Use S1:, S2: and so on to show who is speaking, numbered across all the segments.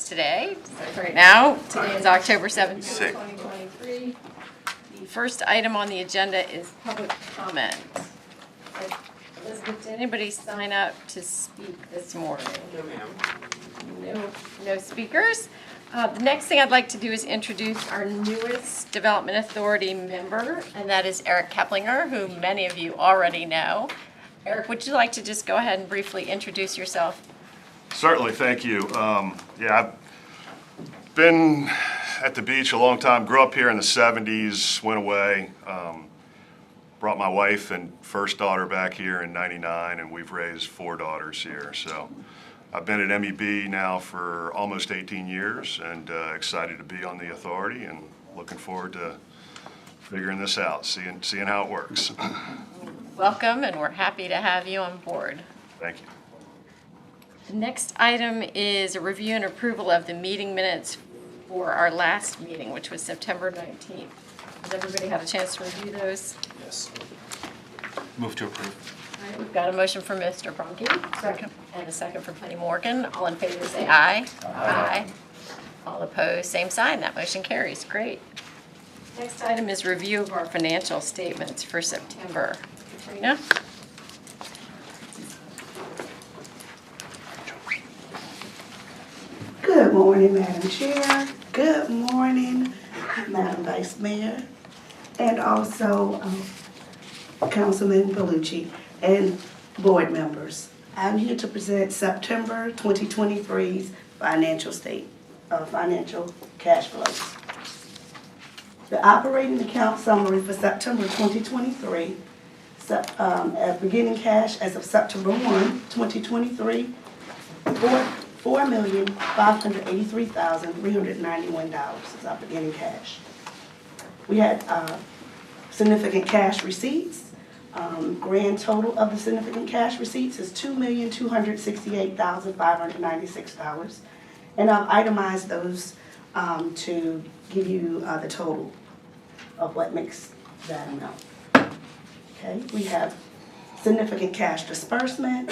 S1: today. Right now, today is October 17th, 2023. The first item on the agenda is public comment. Elizabeth, did anybody sign up to speak this morning?
S2: No, ma'am.
S1: No speakers. The next thing I'd like to do is introduce our newest Development Authority member, and that is Eric Keplinger, who many of you already know. Eric, would you like to just go ahead and briefly introduce yourself?
S3: Certainly, thank you. I've been at the beach a long time. Grew up here in the 70s, went away, brought my wife and first daughter back here in '99, and we've raised 4 daughters here. So I've been at MEB now for almost 18 years, and excited to be on the authority and looking forward to figuring this out, seeing how it works.
S1: Welcome, and we're happy to have you on board.
S3: Thank you.
S1: The next item is a review and approval of the meeting minutes for our last meeting, which was September 19th. Has everybody had a chance to review those?
S2: Yes. Move to approve.
S1: All right, we've got a motion from Mr. Bronke. Second. And a second from Penny Morgan. All in favor say aye. Aye. All opposed, same sign. That motion carries. Great. Next item is review of our financial statements for September. Katrina?
S4: Good morning, Madam Chair. Good morning, Madam Vice Mayor, and also Councilman Bellucci and board members. I'm here to present September 2023's financial cash flows. The operating account summary for September 2023, beginning cash as of September 1, 2023, $4,583,391 is our beginning cash. We had significant cash receipts. Grand total of the significant cash receipts is $2,268,596. And I've itemized those to give you the total of what makes that amount. Okay, we have significant cash disbursement,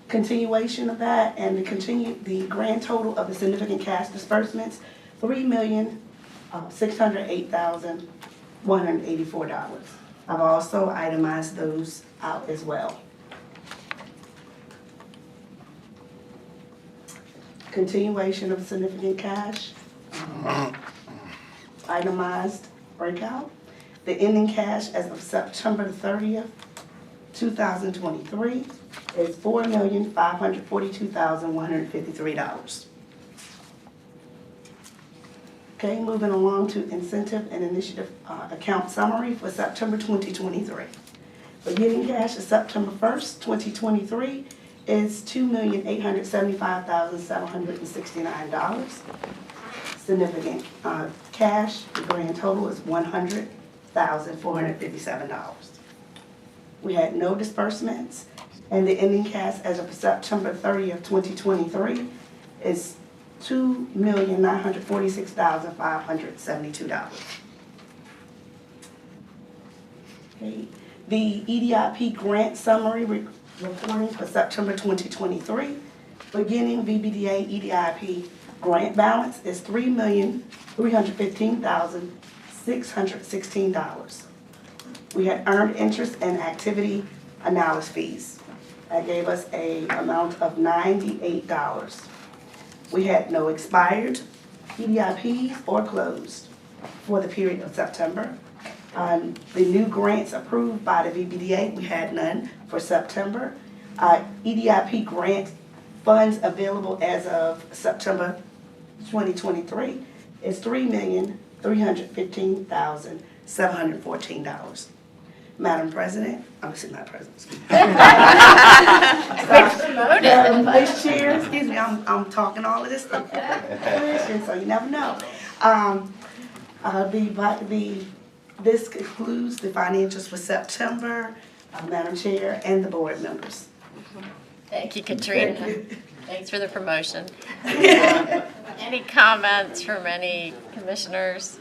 S4: continuation of that, and the grand total of the significant cash disbursements, $3,608,184. I've also itemized those out as well. Continuation of significant cash, itemized breakout. The ending cash as of September 30th, 2023 is $4,542,153. Okay, moving along to incentive and initiative account summary for September 2023. Beginning cash is September 1st, 2023 is $2,875,769. Significant cash, the grand total is $100,457. We had no disbursements, and the ending cash as of September 30th, 2023 is $2,946,572. Okay. The EDIP grant summary reporting for September 2023. Beginning VBDA EDIP grant balance is $3,315,616. We had earned interest and activity analysis fees. That gave us an amount of $98. We had no expired EDIPs or closed for the period of September. The new grants approved by the VBDA, we had none for September. EDIP grant funds available as of September 2023 is $3,315,714. Madam President, not President. Madam Vice Chair, excuse me, I'm talking all of this stuff. So you never know. This concludes the financials for September, Madam Chair, and the board members.
S1: Thank you, Katrina. Thanks for the promotion. Any comments from any commissioners?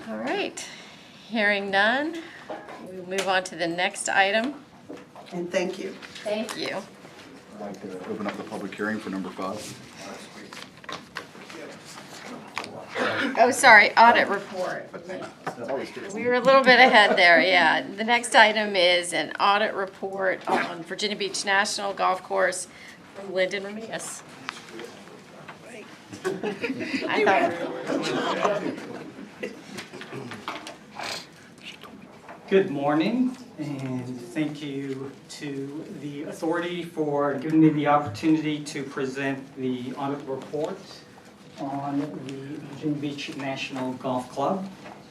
S1: All right, hearing none, we'll move on to the next item.
S4: And thank you.
S1: Thank you.
S5: I'd like to open up the public hearing for number 5.
S1: Oh, sorry, audit report. We were a little bit ahead there, yeah. The next item is an audit report on Virginia Beach National Golf Course from Lyndon Ramias. I thought
S6: Good morning, and thank you to the authority for giving me the opportunity to present the audit report on the Virginia Beach National Golf Club.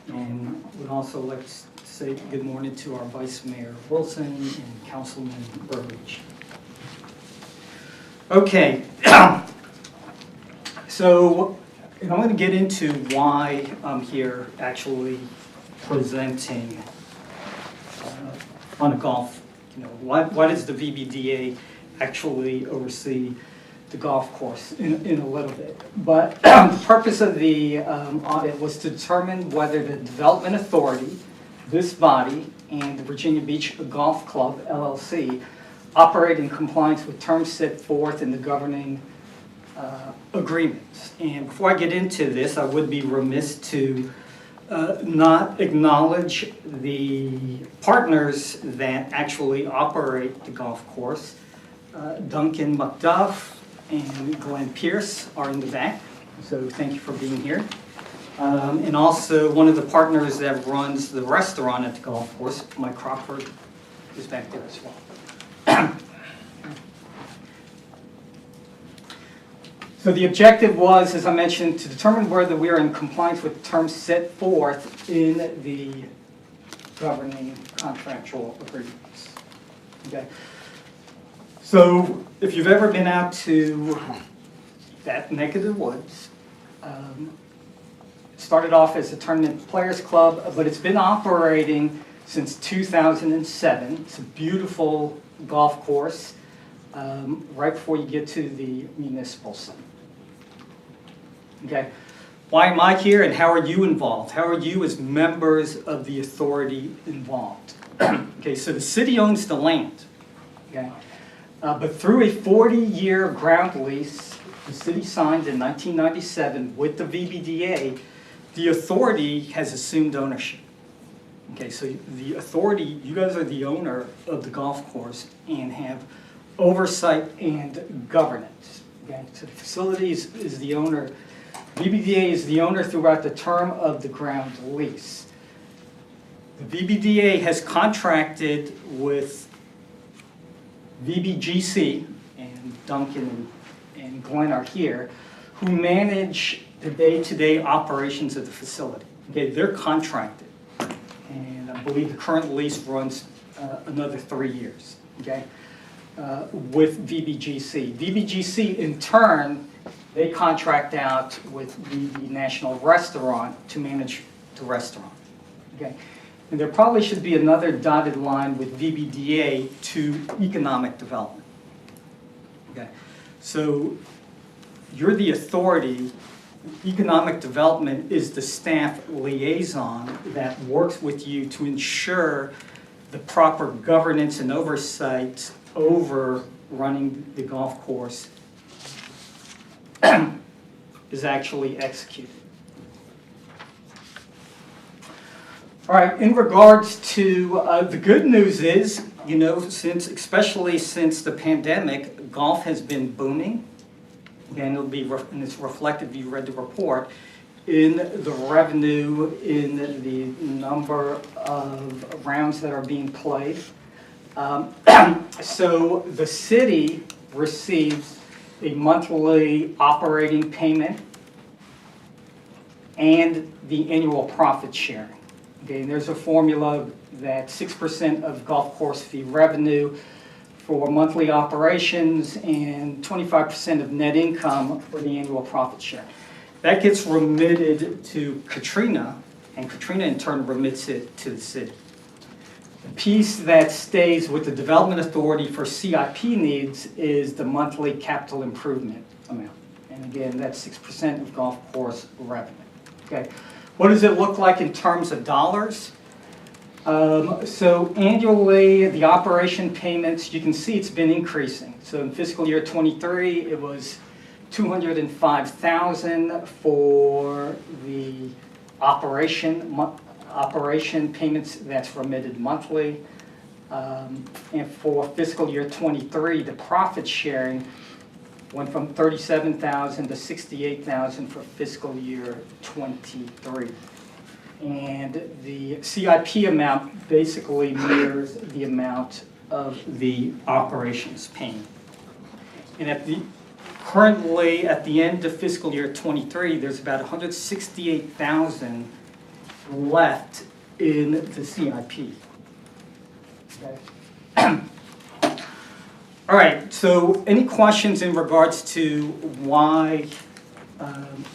S6: And would also like to say good morning to our Vice Mayor Wilson and Councilman Burbidge. Okay, so I'm going to get into why I'm here actually presenting on a golf, why does the VBDA actually oversee the golf course in a little bit. But the purpose of the audit was to determine whether the Development Authority, this body, and the Virginia Beach Golf Club, LLC, operate in compliance with terms set forth in the governing agreements. And before I get into this, I would be remiss to not acknowledge the partners that actually operate the golf course. Duncan McDuff and Glenn Pierce are in the back, so thank you for being here. And also one of the partners that runs the restaurant at the golf course, Mike Crawford, is back there as well. So the objective was, as I mentioned, to determine whether we are in compliance with terms set forth in the governing contractual agreements. Okay. So if you've ever been out to that neck of the woods, it started off as a tournament players club, but it's been operating since 2007. It's a beautiful golf course right before you get to the municipal center. Okay, why am I here and how are you involved? How are you as members of the authority involved? Okay, so the city owns the land, okay? But through a 40-year ground lease, the city signed in 1997 with the VBDA, the authority has assumed ownership. Okay, so the authority, you guys are the owner of the golf course and have oversight and governance. Okay, so the facilities is the owner. VBDA is the owner throughout the term of the ground lease. The VBDA has contracted with VBGC, and Duncan and Glenn are here, who manage the day-to-day operations of the facility. Okay, they're contracted, and I believe the current lease runs another 3 years. Okay, with VBGC. VBGC in turn, they contract out with the National Restaurant to manage the restaurant. Okay, and there probably should be another dotted line with VBDA to economic development. Okay, so you're the authority. Economic development is the staff liaison that works with you to ensure the proper governance and oversight over running the golf course is actually executed. All right, in regards to the good news is, especially since the pandemic, golf has been booming, and and it's reflected, if you read the report, in the revenue, in the number of rounds that are being played. So the city receives a monthly operating payment and the annual profit sharing. Okay, and there's a formula that 6% of golf course fee revenue for monthly operations and 25% of net income for the annual profit share. That gets remitted to Katrina, and Katrina in turn remits it to the city. The piece that stays with the Development Authority for CIP needs is the monthly capital improvement amount. And again, that's 6% of golf course revenue. Okay, what does it look like in terms of dollars? So annually, the operation payments, you can see it's been increasing. So in fiscal year '23, it was $205,000 for the operation payments that's remitted monthly. And for fiscal year '23, the profit sharing went from $37,000 to $68,000 for fiscal year '23. And the CIP amount basically mirrors the amount of the operations payment. And currently, at the end of fiscal year '23, there's about $168,000 left in the CIP. Okay. All right, so any questions in regards to why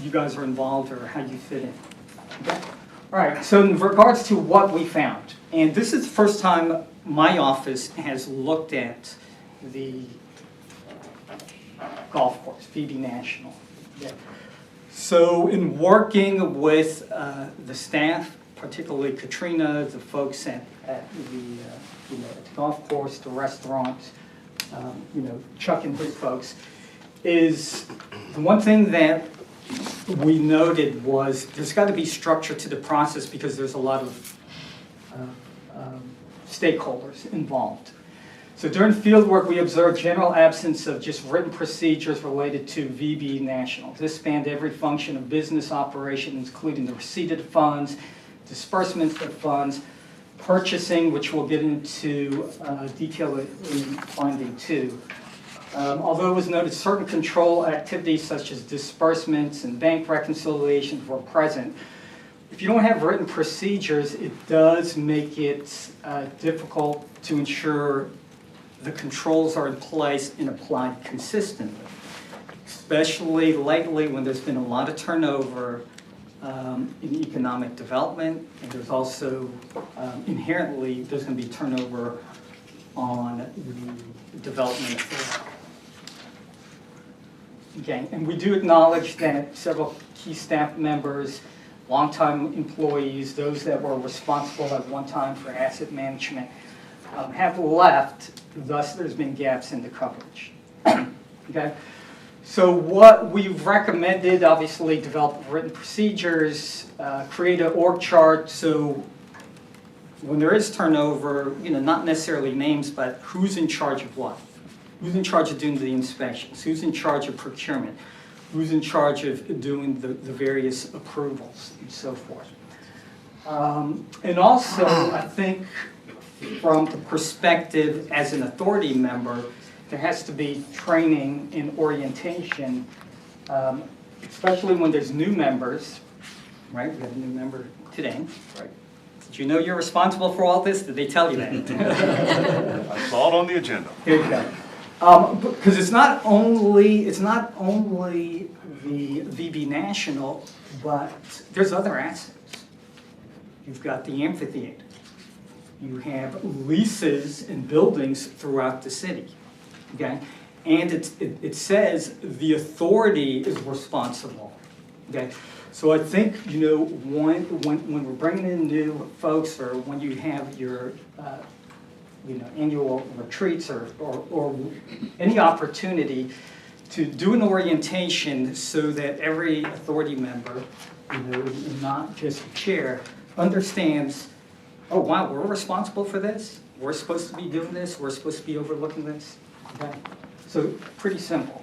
S6: you guys are involved or how you fit in? Okay. All right, so in regards to what we found, and this is the first time my office has looked at the golf course, VB National. Okay. So in working with the staff, particularly Katrina, the folks at the at the golf course, the restaurant, Chuck and his folks, is the one thing that we noted was there's got to be structure to the process because there's a lot of stakeholders involved. So during field work, we observed general absence of just written procedures related to VB National. This spanned every function of business operations, including the receipt of the funds, disbursements of funds, purchasing, which we'll get into detail in finding 2. Although it was noted certain control activities such as disbursements and bank reconciliations were present, if you don't have written procedures, it does make it difficult to ensure the controls are in place and applied consistently, especially lately when there's been a lot of turnover in economic development, and there's also inherently there's going to be turnover on the development of. Okay, and we do acknowledge that several key staff members, longtime employees, those that were responsible at one time for asset management, have left. Thus, there's been gaps in the coverage. Okay. So what we've recommended, obviously, develop written procedures, create an org chart, so when there is turnover, not necessarily names, but who's in charge of what? Who's in charge of doing the inspections? Who's in charge of procurement? Who's in charge of doing the various approvals and so forth? And also, I think from the perspective as an authority member, there has to be training and orientation, especially when there's new members, right? We have a new member today, right? Did you know you're responsible for all this? Did they tell you that?
S3: I saw it on the agenda.
S6: Okay. Because it's not only the VB National, but there's other assets. You've got the amphitheater. You have leases and buildings throughout the city. Okay, and it says the authority is responsible. Okay, so I think when we're bringing in new folks, or when you have your annual retreats or any opportunity to do an orientation, so that every authority member, not just the chair, understands. Oh wow, we're responsible for this. We're supposed to be doing this. We're supposed to be overlooking this. Okay, so pretty simple.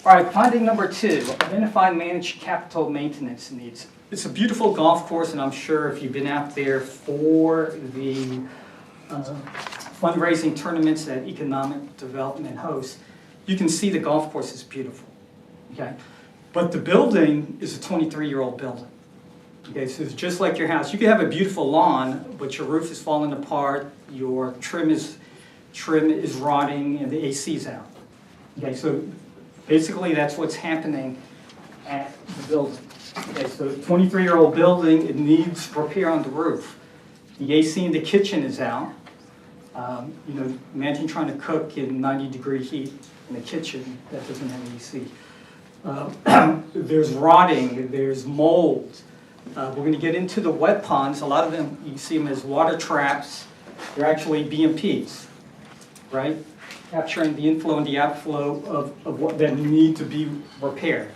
S6: All right, finding number 2, identify and manage capital maintenance needs. It's a beautiful golf course, and I'm sure if you've been out there for the fundraising tournaments that economic development hosts, you can see the golf course is beautiful. Okay, but the building is a 23-year-old building. Okay, so it's just like your house. You can have a beautiful lawn, but your roof is falling apart, your trim is rotting, and the AC's out. Okay, so basically that's what's happening at the building. Okay, so 23-year-old building, it needs repair on the roof. The AC in the kitchen is out. Imagine trying to cook in 90-degree heat in the kitchen that doesn't have AC. There's rotting, there's mold. We're going to get into the wet ponds. A lot of them, you see them as water traps. They're actually BMPs, right? Capturing the inflow and the outflow of what that need to be repaired,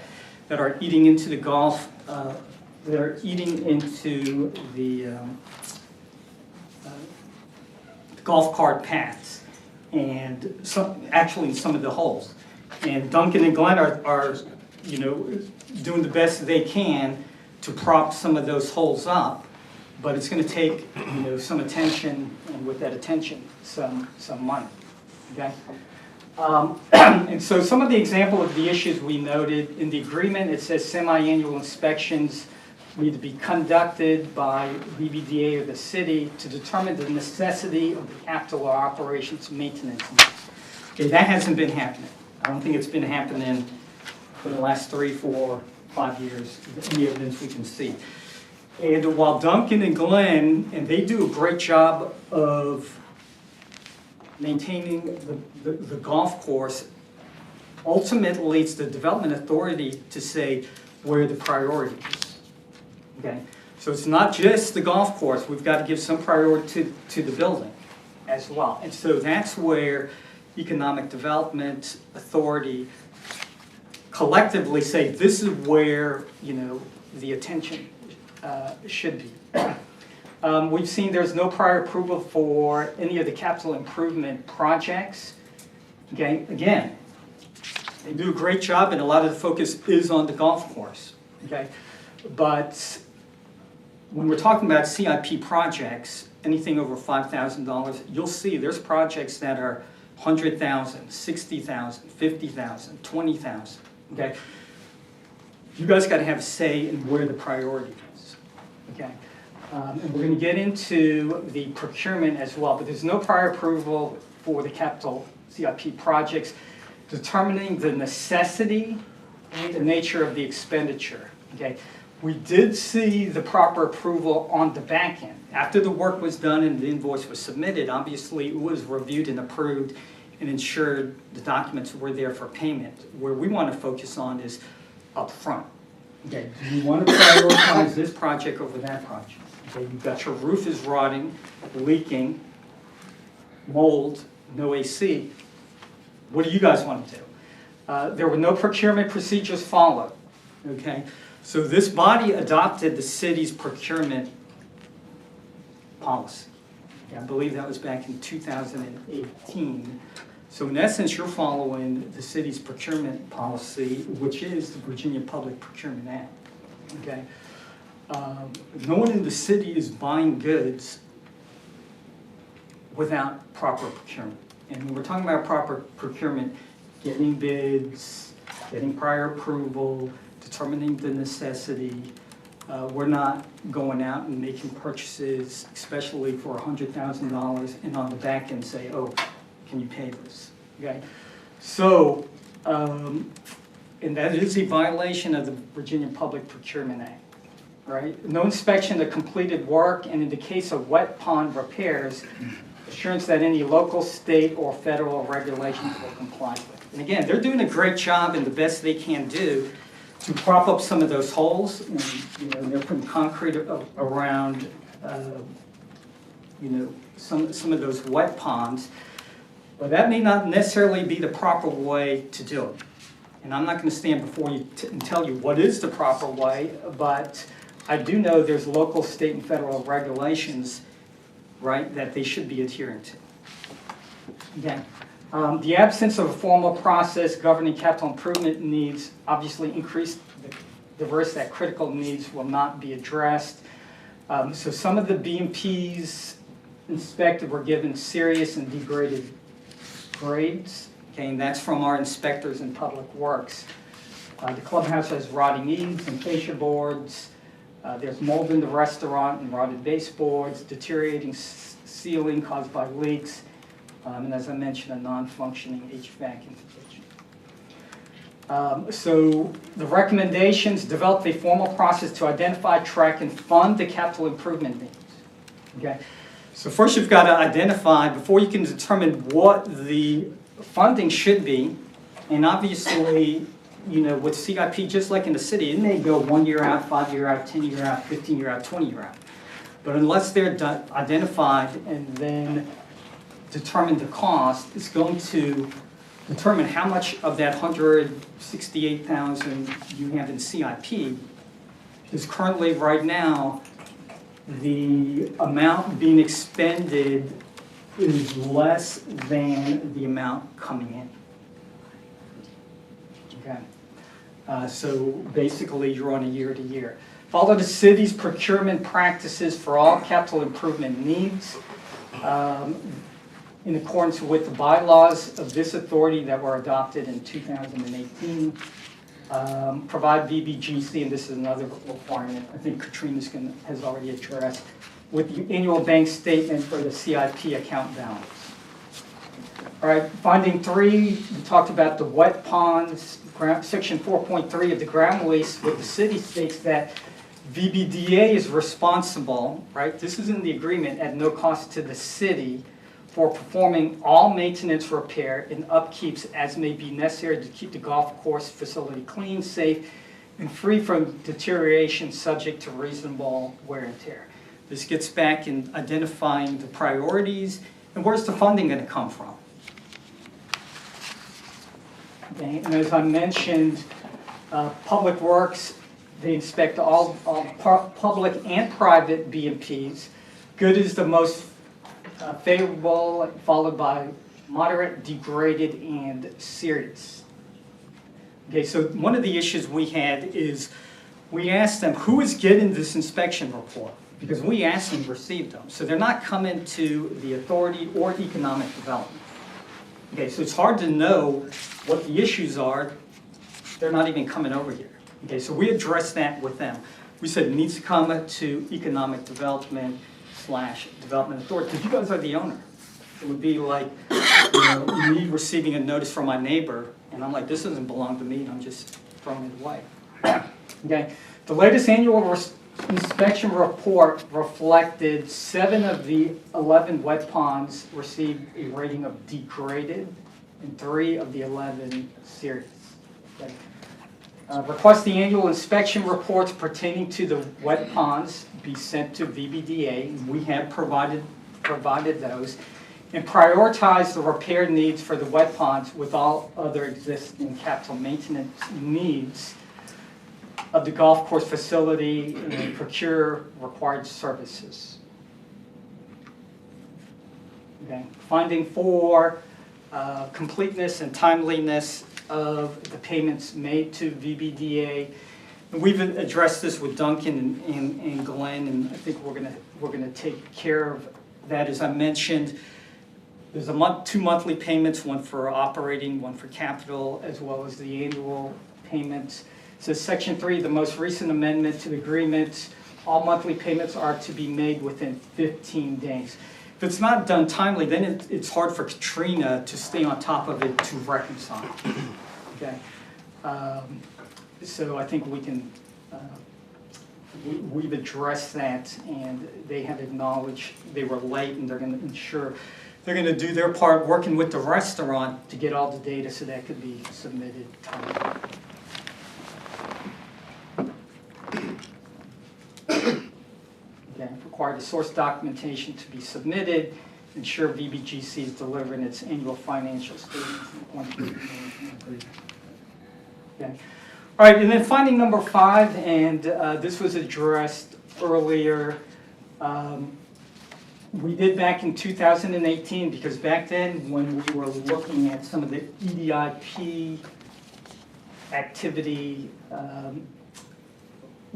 S6: that are eating into the Gulf, that are eating into the golf cart paths, and actually some of the holes. And Duncan and Glenn are doing the best they can to prop some of those holes up, but it's going to take some attention, and with that attention, some money. Okay. And so some of the example of the issues we noted in the agreement, it says semi-annual inspections need to be conducted by BBDA or the city to determine the necessity of the capital or operations maintenance. Okay, that hasn't been happening. I don't think it's been happening for the last 3, 4, 5 years, any evidence we can see. And while Duncan and Glenn, and they do a great job of maintaining the golf course, ultimately it's the development authority to say where the priority is. Okay, so it's not just the golf course, we've got to give some priority to the building as well. And so that's where economic development authority collectively say this is where the attention should be. We've seen there's no prior approval for any of the capital improvement projects. Okay, again, they do a great job, and a lot of the focus is on the golf course. Okay, but when we're talking about CIP projects, anything over $5,000, you'll see there's projects that are $100,000, $60,000, $50,000, $20,000. Okay, you guys got to have a say in where the priority is. Okay. And we're going to get into the procurement as well, but there's no prior approval for the capital CIP projects, determining the necessity and the nature of the expenditure. Okay, we did see the proper approval on the back end. After the work was done and the invoice was submitted, obviously it was reviewed and approved and ensured the documents were there for payment. Where we want to focus on is up front. Okay, do you want to prioritize this project over that project? Okay, you've got your roof is rotting, leaking, mold, no AC. What do you guys want to do? There were no procurement procedures followed. Okay, so this body adopted the city's procurement policy. I believe that was back in 2018. So in essence, you're following the city's procurement policy, which is the Virginia Public Procurement Act. Okay. No one in the city is buying goods without proper procurement. And when we're talking about proper procurement, getting bids, getting prior approval, determining the necessity. We're not going out and making purchases, especially for $100,000, and on the back end say, oh, can you pay this? Okay, so, and that is a violation of the Virginia Public Procurement Act. Right? No inspection of completed work, and in the case of wet pond repairs, assurance that any local, state, or federal regulations will comply with. And again, they're doing a great job and the best they can do to prop up some of those holes. And, they're putting concrete around, some of those wet ponds. But that may not necessarily be the proper way to do it. And I'm not going to stand before you and tell you what is the proper way, but I do know there's local, state, and federal regulations, right, that they should be adhering to. Again, the absence of a formal process governing capital improvement needs obviously increase the risk that critical needs will not be addressed. So some of the BMPs inspected were given serious and degraded grades. Okay, and that's from our inspectors in public works. The clubhouse has rotting eaves and fascia boards. There's mold in the restaurant and rotted baseboards, deteriorating ceiling caused by leaks, and as I mentioned, a non-functioning HVAC installation. So the recommendations: develop a formal process to identify, track, and fund the capital improvement needs. Okay, so first you've got to identify before you can determine what the funding should be, and obviously with CIP, just like in the city, it may go 1 year out, 5 year out, 10 year out, 15 year out, 20 year out. But unless they're identified and then determine the cost, it's going to determine how much of that 168,000 you have in CIP. Because currently, right now, the amount being expended is less than the amount coming in. Okay, so basically you're on a year to year. Follow the city's procurement practices for all capital improvement needs in accordance with the bylaws of this authority that were adopted in 2018. Provide VBGC, and this is another requirement, I think Katrina's has already addressed, with the annual bank statement for the CIP account balance. All right, finding 3, we talked about the wet ponds, section 4.3 of the ground lease, where the city states that VBDA is responsible, right? This is in the agreement at no cost to the city for performing all maintenance, repair, and upkeeps as may be necessary to keep the golf course facility clean, safe, and free from deterioration subject to reasonable wear and tear. This gets back in identifying the priorities and where's the funding going to come from. Okay, and as I mentioned, Public Works, they inspect all public and private BMPs. Good is the most favorable, followed by moderate, degraded, and serious. Okay, so one of the issues we had is we asked them, who is getting this inspection report? Because we asked them to receive them. So they're not coming to the authority or economic development. Okay, so it's hard to know what the issues are. They're not even coming over here. Okay, so we addressed that with them. We said it needs to come to economic development / development authority, because you guys are the owner. It would be like, me receiving a notice from my neighbor, and I'm like, this doesn't belong to me, and I'm just throwing it away. Okay, the latest annual inspection report reflected 7 of the 11 wet ponds received a rating of degraded, and 3 of the 11 serious. Okay. Request the annual inspection reports pertaining to the wet ponds be sent to VBDA. We have provided those, and prioritize the repair needs for the wet ponds with all other existing capital maintenance needs of the golf course facility and procure required services. Okay. Finding 4, completeness and timeliness of the payments made to VBDA. And we've addressed this with Duncan and Glenn, and I think we're gonna take care of that. As I mentioned, there's 2 monthly payments, one for operating, one for capital, as well as the annual payments. So section 3, the most recent amendment to the agreement, all monthly payments are to be made within 15 days. If it's not done timely, then it's hard for Katrina to stay on top of it to reconcile. Okay, so I think we can. We've addressed that, and they have acknowledged they were late, and they're going to ensure they're going to do their part, working with the restaurant to get all the data so that could be submitted timely. Require the source documentation to be submitted, ensure VBGC is delivering its annual financial statements. Okay. All right, and then finding number 5, and this was addressed earlier. We did back in 2018, because back then when we were looking at some of the EDIP activity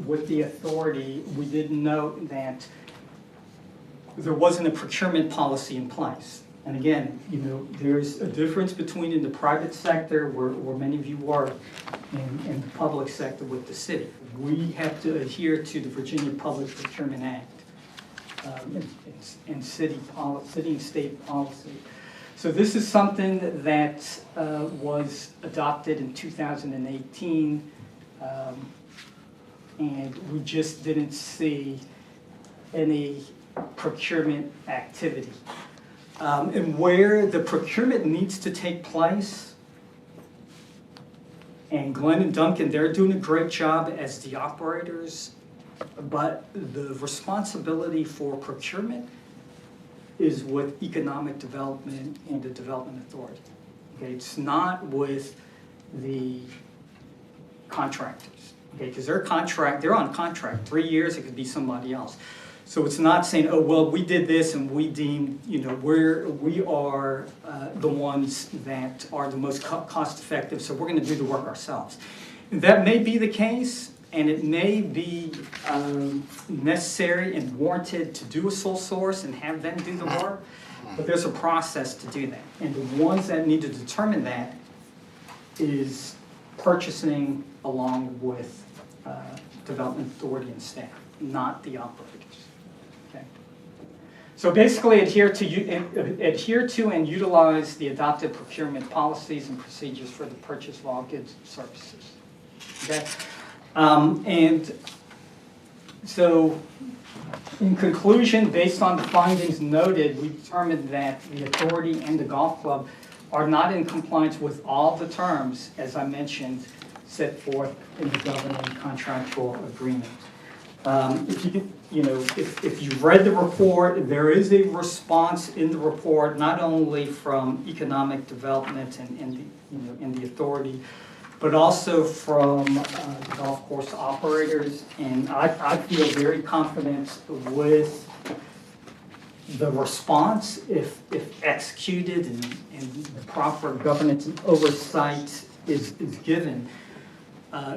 S6: with the authority, we did note that there wasn't a procurement policy in place. And again, there's a difference between in the private sector, where many of you work, and the public sector with the city. We have to adhere to the Virginia Public Procurement Act and city and state policy. So this is something that was adopted in 2018, and we just didn't see any procurement activity. And where the procurement needs to take place And Glenn and Duncan, they're doing a great job as the operators, but the responsibility for procurement is with economic development and the development authority. Okay, it's not with the contractors, okay, because they're on contract, 3 years, it could be somebody else. So it's not saying, oh, well, we did this and we deemed, we are the ones that are the most cost effective, so we're gonna do the work ourselves. That may be the case, and it may be necessary and warranted to do a sole source and have them do the work, but there's a process to do that. And the ones that need to determine that is purchasing along with development authority and staff, not the operators. Okay. So basically adhere to and utilize the adopted procurement policies and procedures for the purchase of all goods and services. Okay. And so in conclusion, based on the findings noted, we determined that the authority and the golf club are not in compliance with all the terms, as I mentioned, set forth in the governing contractual agreement. If you've read the report, there is a response in the report, not only from economic development and the authority, but also from the golf course operators. And I feel very confident with the response, if executed and the proper governance and oversight is given.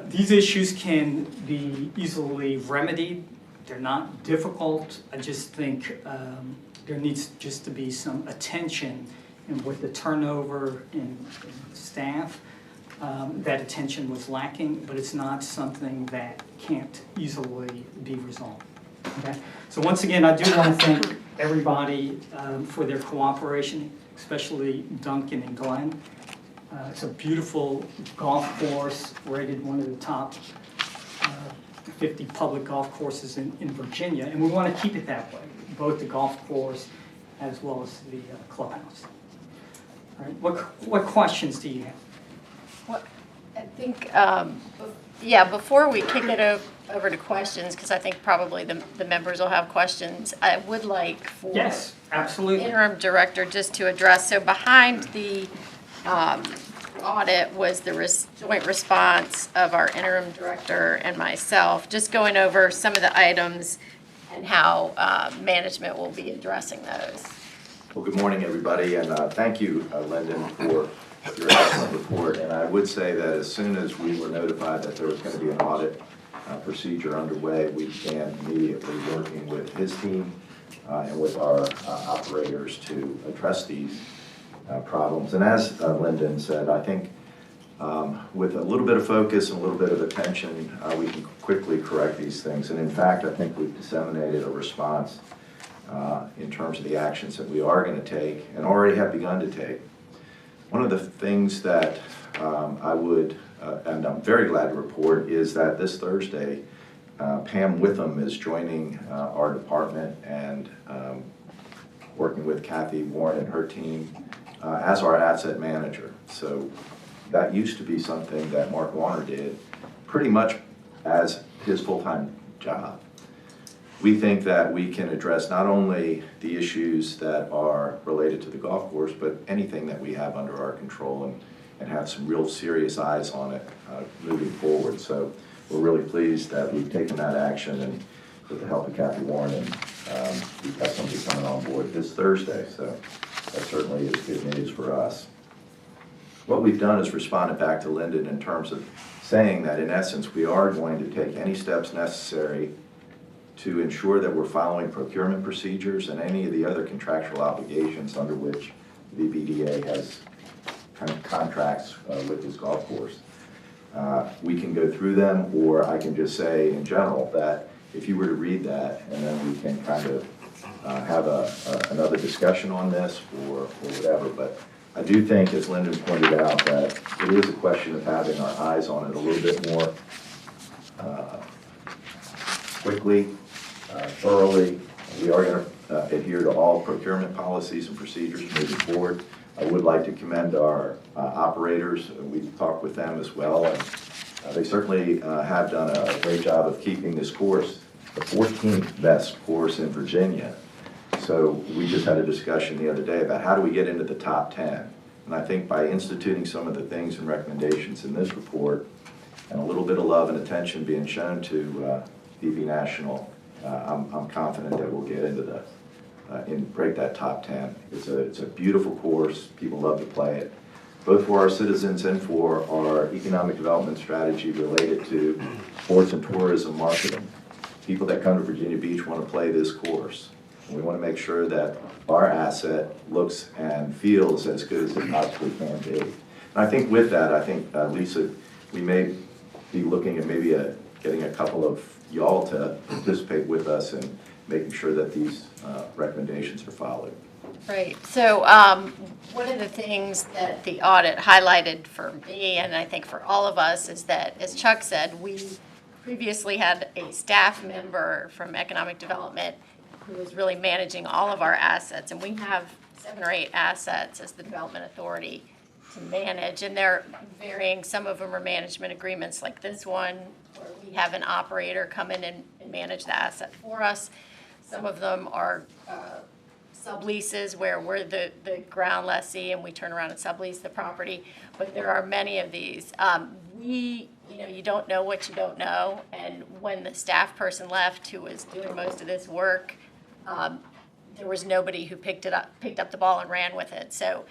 S6: These issues can be easily remedied. They're not difficult. I just think there needs just to be some attention, and with the turnover in staff, that attention was lacking, but it's not something that can't easily be resolved. Okay? So once again, I do want to thank everybody for their cooperation, especially Duncan and Glenn. It's a beautiful golf course, rated one of the top 50 public golf courses in Virginia, and we want to keep it that way, both the golf course as well as the clubhouse. All right, what questions do you have?
S1: I think, before we kick it over to questions, because I think probably the members will have questions, I would like for
S6: Yes, absolutely.
S1: interim director just to address, so behind the audit was the joint response of our interim director and myself, just going over some of the items and how management will be addressing those.
S7: Well, good morning, everybody, and thank you, Lyndon, for your excellent report. And I would say that as soon as we were notified that there was going to be an audit procedure underway, we began immediately working with his team and with our operators to address these problems. And as Lyndon said, I think with a little bit of focus and a little bit of attention, we can quickly correct these things. And in fact, I think we've disseminated a response in terms of the actions that we are going to take and already have begun to take. One of the things that I would, and I'm very glad to report, is that this Thursday, Pam Witham is joining our department and working with Kathy Warren and her team as our asset manager. So that used to be something that Mark Warner did pretty much as his full-time job. We think that we can address not only the issues that are related to the golf course, but anything that we have under our control and have some real serious eyes on it moving forward. So we're really pleased that we've taken that action, and with the help of Kathy Warren, and we've got somebody coming on board this Thursday. So that certainly is good news for us. What we've done is responded back to Lyndon in terms of saying that in essence we are going to take any steps necessary to ensure that we're following procurement procedures and any of the other contractual obligations under which the BDA has kind of contracts with this golf course. We can go through them, or I can just say in general that if you were to read that, and then we can kind of have another discussion on this or whatever. But I do think, as Lyndon pointed out, that it is a question of having our eyes on it a little bit more quickly, thoroughly. We are going to adhere to all procurement policies and procedures moving forward. I would like to commend our operators. We've talked with them as well, and they certainly have done a great job of keeping this course the 14th best course in Virginia. So we just had a discussion the other day about how do we get into the top 10. And I think by instituting some of the things and recommendations in this report and a little bit of love and attention being shown to PB National, I'm confident that we'll get into the and break that top 10. It's a beautiful course. People love to play it, both for our citizens and for our economic development strategy related to sports and tourism marketing. People that come to Virginia Beach want to play this course. And we want to make sure that our asset looks and feels as good as it possibly can be. And I think with that, Lisa, we may be looking at maybe getting a couple of y'all to participate with us in making sure that these recommendations are followed.
S1: Right, so one of the things that the audit highlighted for me, and I think for all of us, is that, as Chuck said, we previously had a staff member from economic development who was really managing all of our assets, and we have 7 or 8 assets as the development authority to manage, and they're varying. Some of them are management agreements like this one, where we have an operator come in and manage the asset for us. Some of them are subleases where we're the ground lessee and we turn around and sublease the property, but there are many of these. You don't know what you don't know, and when the staff person left who was doing most of this work, there was nobody who picked up the ball and ran with it. So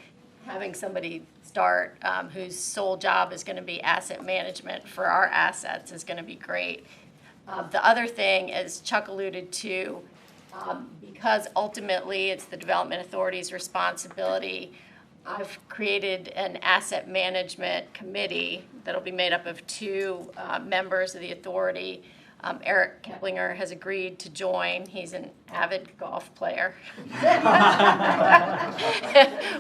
S1: having somebody start whose sole job is going to be asset management for our assets is going to be great. The other thing, as Chuck alluded to, because ultimately it's the development authority's responsibility, I've created an asset management committee that'll be made up of 2 members of the authority. Eric Keplinger has agreed to join. He's an avid golf player,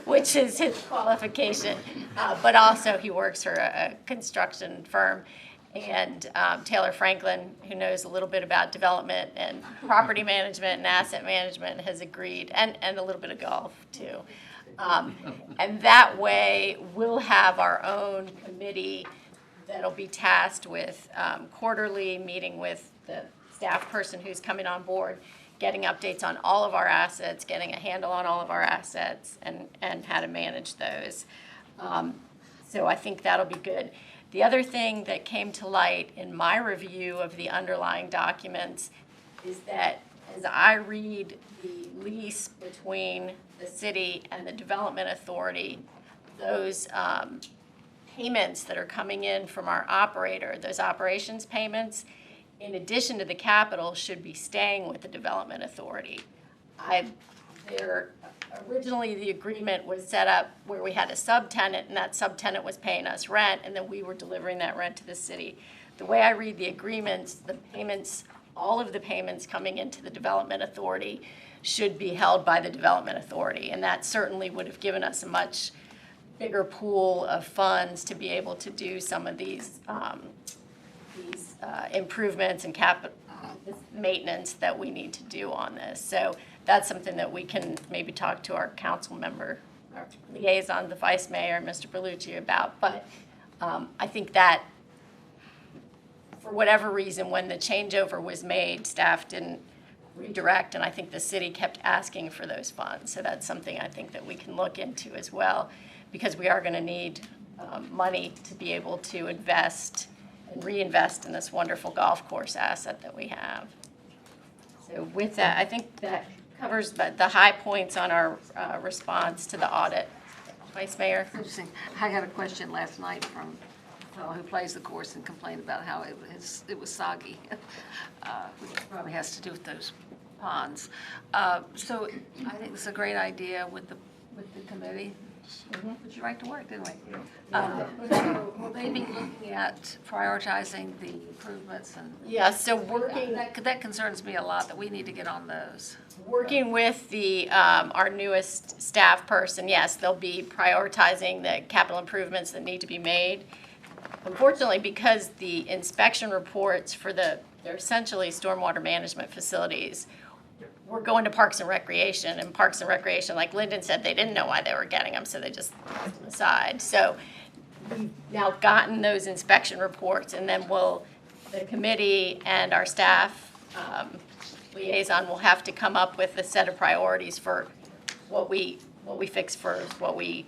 S1: which is his qualification. But also he works for a construction firm. And Taylor Franklin, who knows a little bit about development and property management and asset management, has agreed, and a little bit of golf too. And that way, we'll have our own committee that'll be tasked with quarterly meeting with the staff person who's coming on board, getting updates on all of our assets, getting a handle on all of our assets, and how to manage those. So I think that'll be good. The other thing that came to light in my review of the underlying documents is that as I read the lease between the city and the development authority, those payments that are coming in from our operator, those operations payments, in addition to the capital, should be staying with the development authority. Originally, the agreement was set up where we had a subtenant, and that subtenant was paying us rent, and then we were delivering that rent to the city. The way I read the agreements, the payments, all of the payments coming into the development authority should be held by the development authority, and that certainly would have given us a much bigger pool of funds to be able to do some of these improvements and maintenance that we need to do on this. So that's something that we can maybe talk to our council member, our liaison, the vice mayor, Mr. Berlucci, about. But I think that for whatever reason, when the changeover was made, staff didn't redirect, and I think the city kept asking for those funds. So that's something I think that we can look into as well, because we are going to need money to be able to invest and reinvest in this wonderful golf course asset that we have. So with that, I think that covers the high points on our response to the audit. Vice Mayor?
S8: Interesting. I got a question last night from a fellow who plays the course and complained about how it was soggy, which probably has to do with those ponds. So I think it's a great idea with the committee. Put you right to work, didn't we? So will they be looking at prioritizing the improvements and?
S1: Yeah, so working
S8: That concerns me a lot, that we need to get on those.
S1: Working with our newest staff person, yes, they'll be prioritizing the capital improvements that need to be made. Unfortunately, because the inspection reports for they're essentially stormwater management facilities, were going to Parks and Recreation, and Parks and Recreation, like Lyndon said, they didn't know why they were getting them, so they just put them aside. So we've now gotten those inspection reports, and then the committee and our staff liaison will have to come up with a set of priorities for what we fix first, where we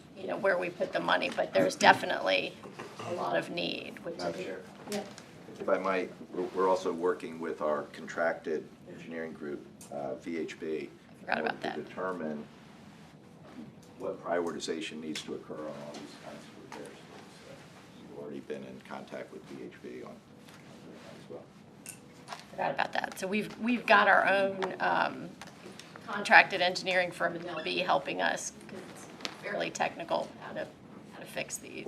S1: put the money, but there's definitely a lot of need, which
S7: Madam Chair,
S1: yeah.
S7: if I might, we're also working with our contracted engineering group, VHB.
S1: Forgot about that.
S7: To determine what prioritization needs to occur on all these kinds of repairs. So we've already been in contact with VHB on that as well.
S1: Forgot about that. So we've got our own contracted engineering firm, and they'll be helping us, because it's fairly technical how to fix these.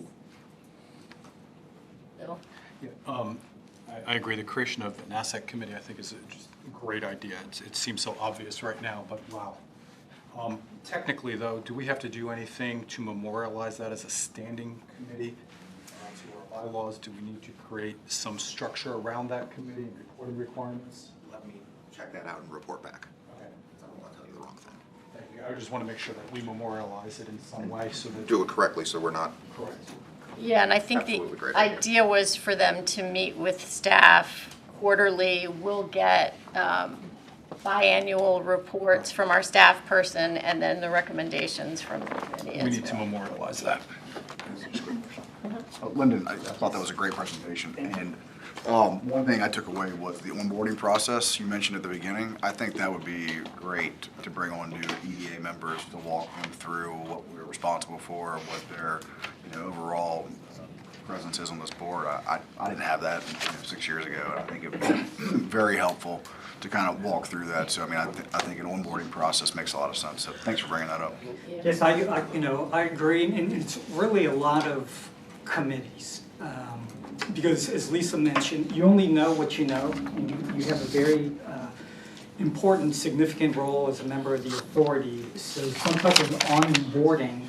S1: Bill?
S2: Yeah, I agree. The creation of an asset committee, I think, is just a great idea. It seems so obvious right now, but wow. Technically, though, do we have to do anything to memorialize that as a standing committee to our bylaws? Do we need to create some structure around that committee and reporting requirements?
S5: Let me check that out and report back.
S2: Okay.
S5: I don't want to tell you the wrong thing.
S2: Thank you. I just want to make sure that we memorialize it in some way so that.
S5: Do it correctly so we're not.
S2: Correct.
S1: Yeah, and I think the
S5: Absolutely great idea.
S1: idea was for them to meet with staff quarterly. We'll get biannual reports from our staff person, and then the recommendations from the committee as
S2: We need to
S1: well.
S2: memorialize that.
S5: Lyndon, I thought that was a great presentation, and one thing I took away was the onboarding process you mentioned at the beginning. I think that would be great to bring on new EDA members to walk them through what we're responsible for, what their overall presence is on this board. I didn't have that 6 years ago, and I think it would be very helpful to kind of walk through that. So I mean, I think an onboarding process makes a lot of sense. So thanks for bringing that up.
S6: Yes, I agree, and it's really a lot of committees. Because as Lisa mentioned, you only know what you know, and you have a very important, significant role as a member of the authority. So some type of onboarding,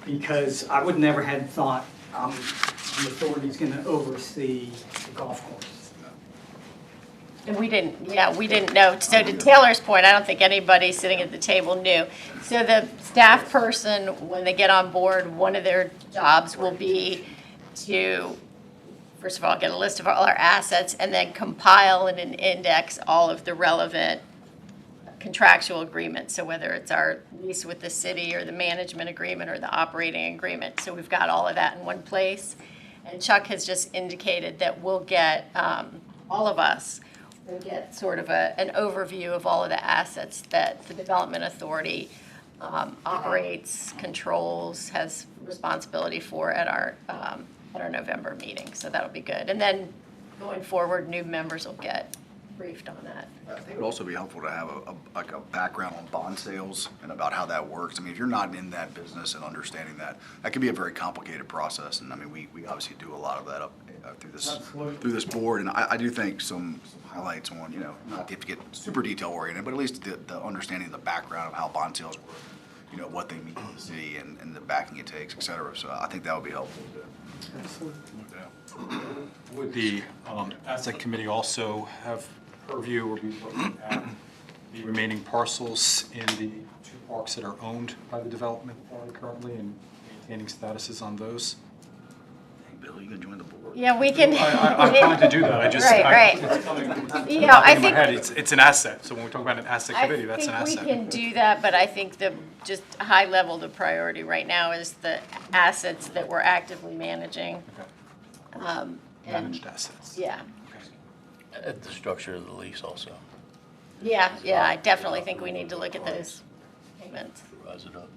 S6: because I would never had thought the authority's gonna oversee the golf course.
S1: And we didn't know. So to Taylor's point, I don't think anybody sitting at the table knew. So the staff person, when they get on board, one of their jobs will be to, first of all, get a list of all our assets, and then compile and index all of the relevant contractual agreements. So whether it's our lease with the city or the management agreement or the operating agreement. So we've got all of that in one place. And Chuck has just indicated that we'll get, all of us will get sort of an overview of all of the assets that the Development Authority operates, controls, has responsibility for at our November meeting. So that'll be good. And then going forward, new members will get briefed on that.
S5: I think it would also be helpful to have a background on bond sales and about how that works. I mean, if you're not in that business and understanding that, that can be a very complicated process. And I mean, we obviously do a lot of that through this board. And I do think some highlights on, not to get super detail oriented, but at least the understanding of the background of how bond sales work, what they mean to the city and the backing it takes, et cetera. So I think that would be helpful too.
S2: Would the asset committee also have purview or be looking at the remaining parcels in the two parks that are owned by the development authority currently and maintaining statuses on those?
S5: Hey, Bill, you can join the board.
S1: Yeah, we can.
S2: I'm trying to do that. I just,
S1: Right.
S2: it's coming
S1: Yeah, I
S2: in my
S1: think.
S2: head. It's an asset. So when we talk about an asset committee, that's an
S1: I think
S2: asset.
S1: we can do that, but I think just high level, the priority right now is the assets that we're actively managing.
S2: Okay.
S1: And-
S2: Managed assets.
S1: Yeah,
S9: At the structure of the lease also,
S1: yeah, I definitely think we need to look at those payments.
S9: rise it up.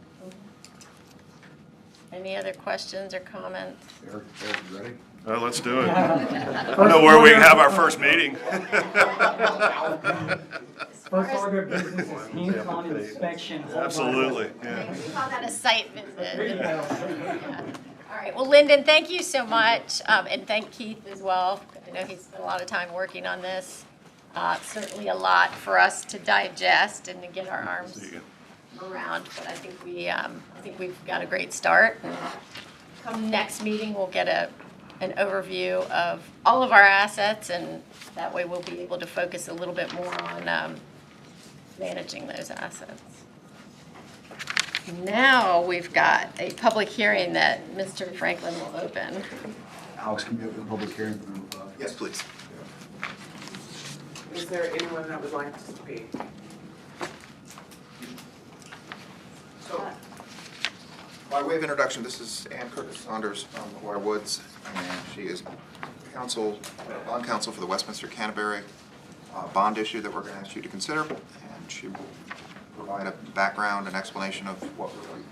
S1: Any other questions or comments?
S5: Eric, you ready?
S3: Let's do it. I know where we can have our first meeting.
S6: First order of business is hands-on inspection. whole
S3: Absolutely, yeah.
S1: We call that a site visit. Yeah. All right, well, Lyndon, thank you so much, and thank Keith as well. I know he's spent a lot of time working on this. Certainly a lot for us to digest and to get our arms around, but I think we've got a great start. And come next meeting, we'll get an overview of all of our assets, and that way we'll be able to focus a little bit more on managing those assets. Now we've got a public hearing that Mr. Franklin will open.
S5: Alex, can we open the public hearing?
S10: Yes, please.
S11: Is there anyone that would like to speak?
S10: So, by way of introduction, this is Ann Curtis Saunders from McGuire Woods, and she is bond counsel for the Westminster Canterbury bond issue that we're going to ask you to consider, and she will provide a background and explanation of what we're doing.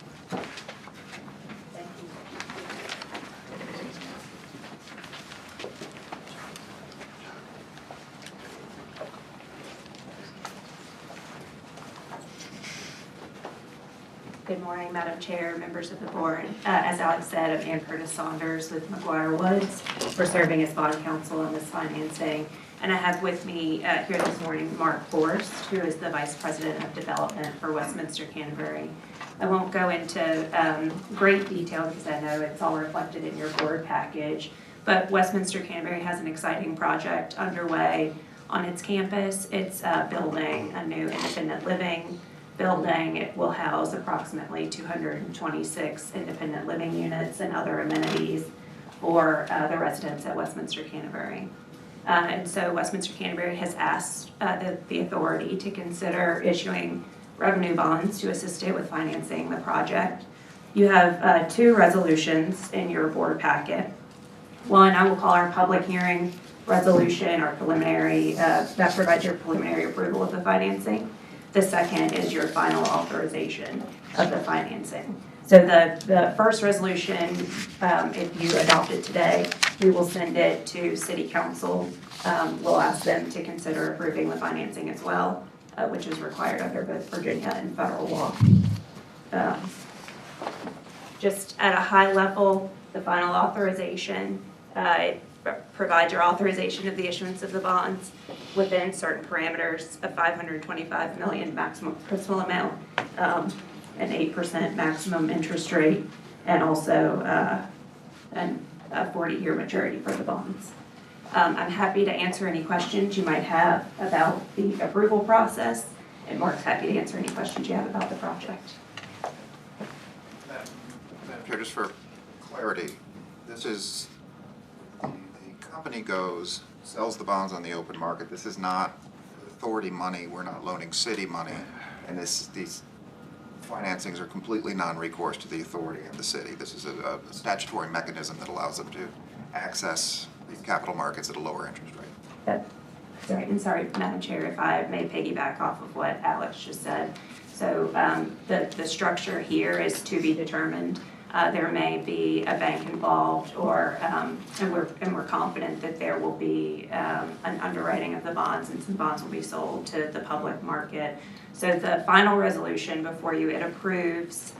S12: Good morning, Madam Chair, members of the board. As Alex said, I'm Ann Curtis Saunders with McGuire Woods. We're serving as bond counsel on this financing. And I have with me here this morning Mark Forrest, who is the Vice President of Development for Westminster Canterbury. I won't go into great detail because I know it's all reflected in your board package, but Westminster Canterbury has an exciting project underway on its campus. It's building a new independent living building. It will house approximately 226 independent living units and other amenities for the residents at Westminster Canterbury. And so Westminster Canterbury has asked the authority to consider issuing revenue bonds to assist it with financing the project. You have two resolutions in your board packet. One I will call our public hearing resolution, our preliminary, that provides your preliminary approval of the financing. The second is your final authorization of the financing. So the first resolution, if you adopt it today, we will send it to City Council. We'll ask them to consider approving the financing as well, which is required under both Virginia and federal law. Just at a high level, the final authorization, it provides your authorization of the issuance of the bonds within certain parameters of $525 million maximum principal amount, an 8% maximum interest rate, and also a 40-year maturity for the bonds. I'm happy to answer any questions you might have about the approval process, and Mark's happy to answer any questions you have about the project.
S10: Madam Chair, just for clarity, this is, the company sells the bonds on the open market. This is not authority money. We're not loaning city money. And these financings are completely non-recourse to the authority of the city. This is a statutory mechanism that allows them to access these capital markets at a lower interest rate.
S12: Sorry, Madam Chair, if I may piggyback off of what Alex just said. So the structure here is to be determined. There may be a bank involved, or and we're confident that there will be an underwriting of the bonds, and some bonds will be sold to the public market. So the final resolution before you, it approves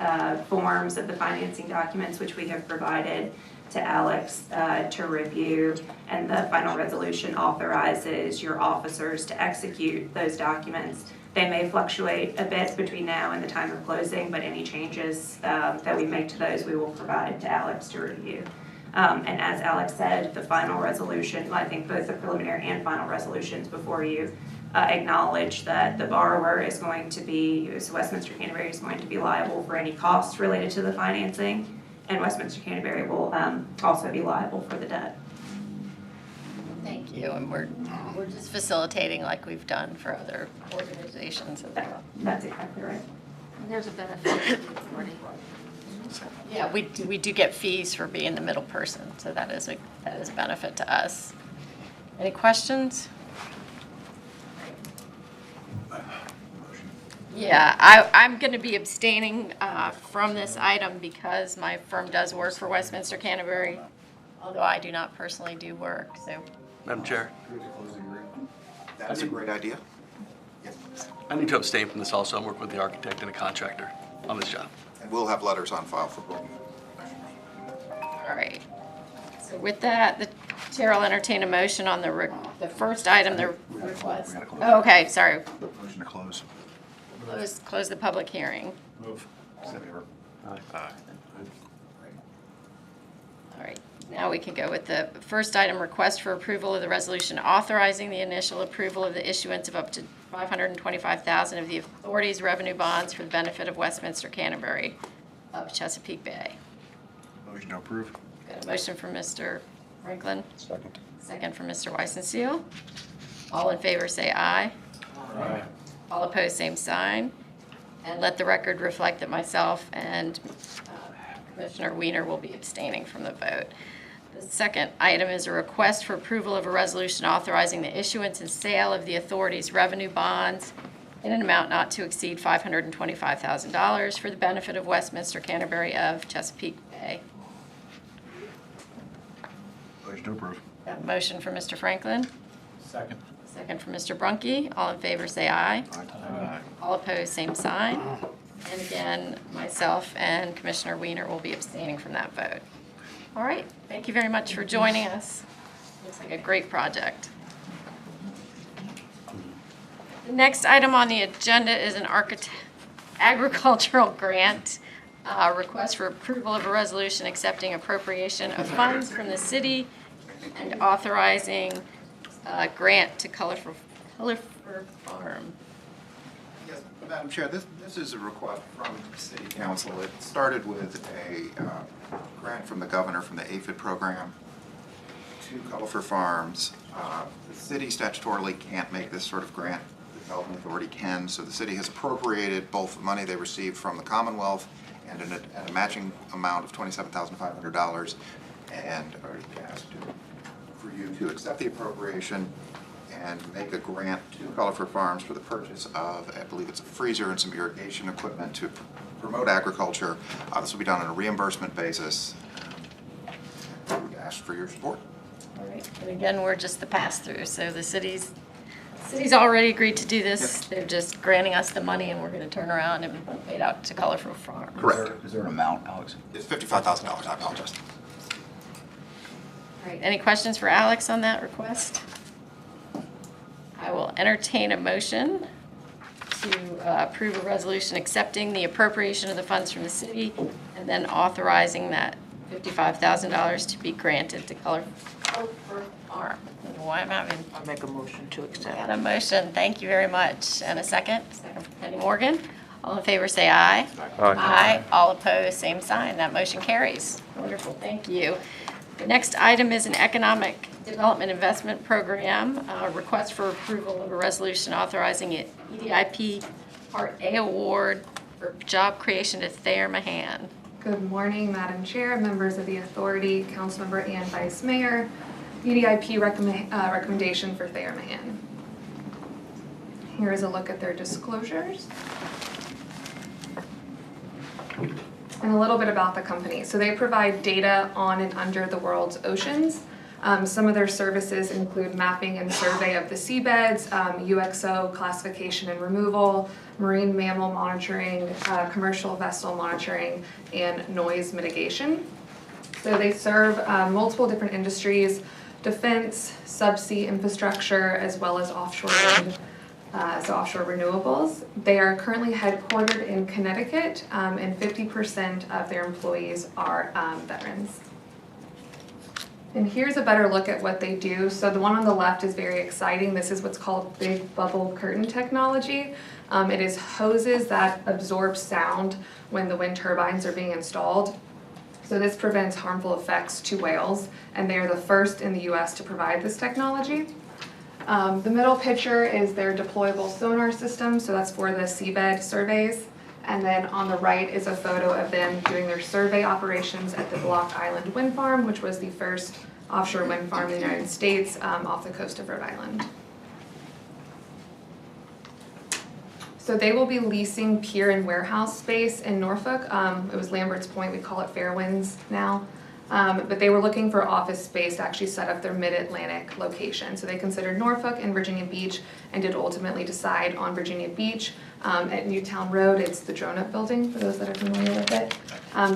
S12: forms of the financing documents which we have provided to Alex to review, and the final resolution authorizes your officers to execute those documents. They may fluctuate a bit between now and the time of closing, but any changes that we make to those, we will provide to Alex to review. And as Alex said, the final resolution, I think both the preliminary and final resolutions before you acknowledge that the borrower is going to be, so Westminster Canterbury is going to be liable for any costs related to the financing, and Westminster Canterbury will also be liable for the debt.
S1: Thank you, and we're just facilitating like we've done for other organizations as well.
S12: That's exactly right.
S8: And there's a benefit to the authority.
S1: Yeah, we do get fees for being the middle person, so that is a benefit to us. Any questions? Yeah, I'm going to be abstaining from this item because my firm does work for Westminster Canterbury, although I do not personally do work, so.
S13: Madam Chair,
S10: That's a great idea.
S13: I need to abstain from this also. I'm working with the architect and a contractor on this job.
S10: And we'll have letters on file for both.
S1: All right. So with that, the chair will entertain a motion on the first item, the request. Oh, okay, sorry.
S5: Motion to close.
S1: Close the public hearing.
S2: Move.
S1: All right. Now we can go with the first item, request for approval of the resolution authorizing the initial approval of the issuance of up to $525,000 of the authority's revenue bonds for the benefit of Westminster Canterbury of Chesapeake Bay.
S5: Motion to approve.
S1: Got a motion from Mr. Franklin,
S2: Second.
S1: second from Mr. Weisenseel. All in favor say aye.
S2: Aye.
S1: All opposed, same sign. And let the record reflect that myself and Commissioner Weiner will be abstaining from the vote. The second item is a request for approval of a resolution authorizing the issuance and sale of the authority's revenue bonds in an amount not to exceed $525,000 for the benefit of Westminster Canterbury of Chesapeake Bay.
S5: Motion to approve.
S1: Got a motion from Mr. Franklin,
S2: Second.
S1: second from Mr. Brunke. All in favor, say aye.
S2: Aye.
S1: All opposed, same sign. And again, myself and Commissioner Weiner will be abstaining from that vote. All right, thank you very much for joining us. Looks like a great project. The next item on the agenda is an agricultural grant. Request for approval of a resolution accepting appropriation of funds from the city and authorizing a grant to Colorful Farm.
S10: Yes, Madam Chair, this is a request from the City Council. It started with a grant from the governor from the APHID program to Cullifer Farms. The city statutorily can't make this sort of grant. The Development Authority can, so the city has appropriated both the money they received from the Commonwealth and a matching amount of $27,500, and are asked for you to accept the appropriation and make a grant to Cullifer Farms for the purchase of, I believe it's a freezer and some irrigation equipment to promote agriculture. This will be done on a reimbursement basis. We would ask for your support.
S1: All right, and again, we're just the pass-through, so the city's already agreed to do this.
S10: Yes.
S1: They're just granting us the money, and we're going to turn around and pay it out to Colorful Farms.
S10: Correct.
S5: Is there an amount, Alex?
S10: It's $55,000, I apologize.
S1: All right, any questions for Alex on that request? I will entertain a motion to approve a resolution accepting the appropriation of the funds from the city and then authorizing that $55,000 to be granted to Colorful Farm. Why am I having?
S11: I make a motion to accept.
S1: Got a motion, thank you very much. And a second? Second from Penny Morgan. All in favor, say aye. Aye. All opposed, same sign. That motion carries. Wonderful, thank you. The next item is an Economic Development Investment Program, request for approval of a resolution authorizing an EDIP Part A award for job creation to Thayer Mahan.
S14: Good morning, Madam Chair, members of the authority, Councilmember and Vice Mayor. UDIP recommendation for Thayer Mahan. Here is a look at their disclosures. And a little bit about the company. So they provide data on and under the world's oceans. Some of their services include mapping and survey of the seabeds, UXO classification and removal, marine mammal monitoring, commercial vessel monitoring, and noise mitigation. So they serve multiple different industries, defense, subsea infrastructure, as well as offshore wind, so offshore renewables. They are currently headquartered in Connecticut, and 50% of their employees are veterans. And here's a better look at what they do. So the one on the left is very exciting. This is what's called big bubble curtain technology. It is hoses that absorb sound when the wind turbines are being installed. So this prevents harmful effects to whales, and they are the first in the US to provide this technology. The middle picture is their deployable sonar system, so that's for the seabed surveys. And then on the right is a photo of them doing their survey operations at the Block Island Wind Farm, which was the first offshore wind farm in the United States off the coast of Rhode Island. So they will be leasing pier and warehouse space in Norfolk. It was Lambert's Point, we call it Fairwinds now. But they were looking for office space to actually set up their mid-Atlantic location. So they considered Norfolk and Virginia Beach and did ultimately decide on Virginia Beach. At Newtown Road, it's the Drone Up building, for those that are familiar with it.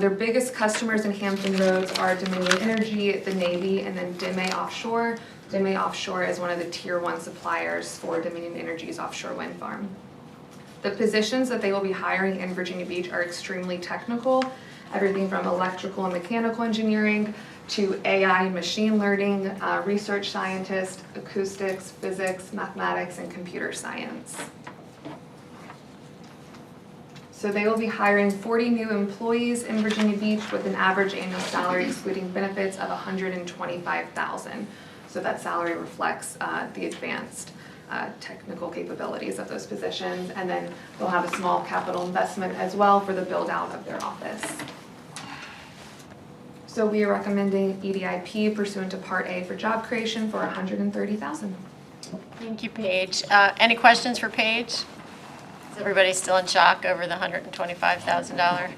S14: Their biggest customers in Hampton Roads are Dominion Energy, the Navy, and then DIME Offshore. DIME Offshore is one of the tier 1 suppliers for Dominion Energy's offshore wind farm. The positions that they will be hiring in Virginia Beach are extremely technical, everything from electrical and mechanical engineering to AI and machine learning, research scientists, acoustics, physics, mathematics, and computer science. So they will be hiring 40 new employees in Virginia Beach with an average annual salary excluding benefits of $125,000. So that salary reflects the advanced technical capabilities of those positions. And then they'll have a small capital investment as well for the build out of their office. So we are recommending EDIP pursuant to Part A for job creation for $130,000.
S1: Thank you, Paige. Any questions for Paige? Is everybody still in shock over the $125,000?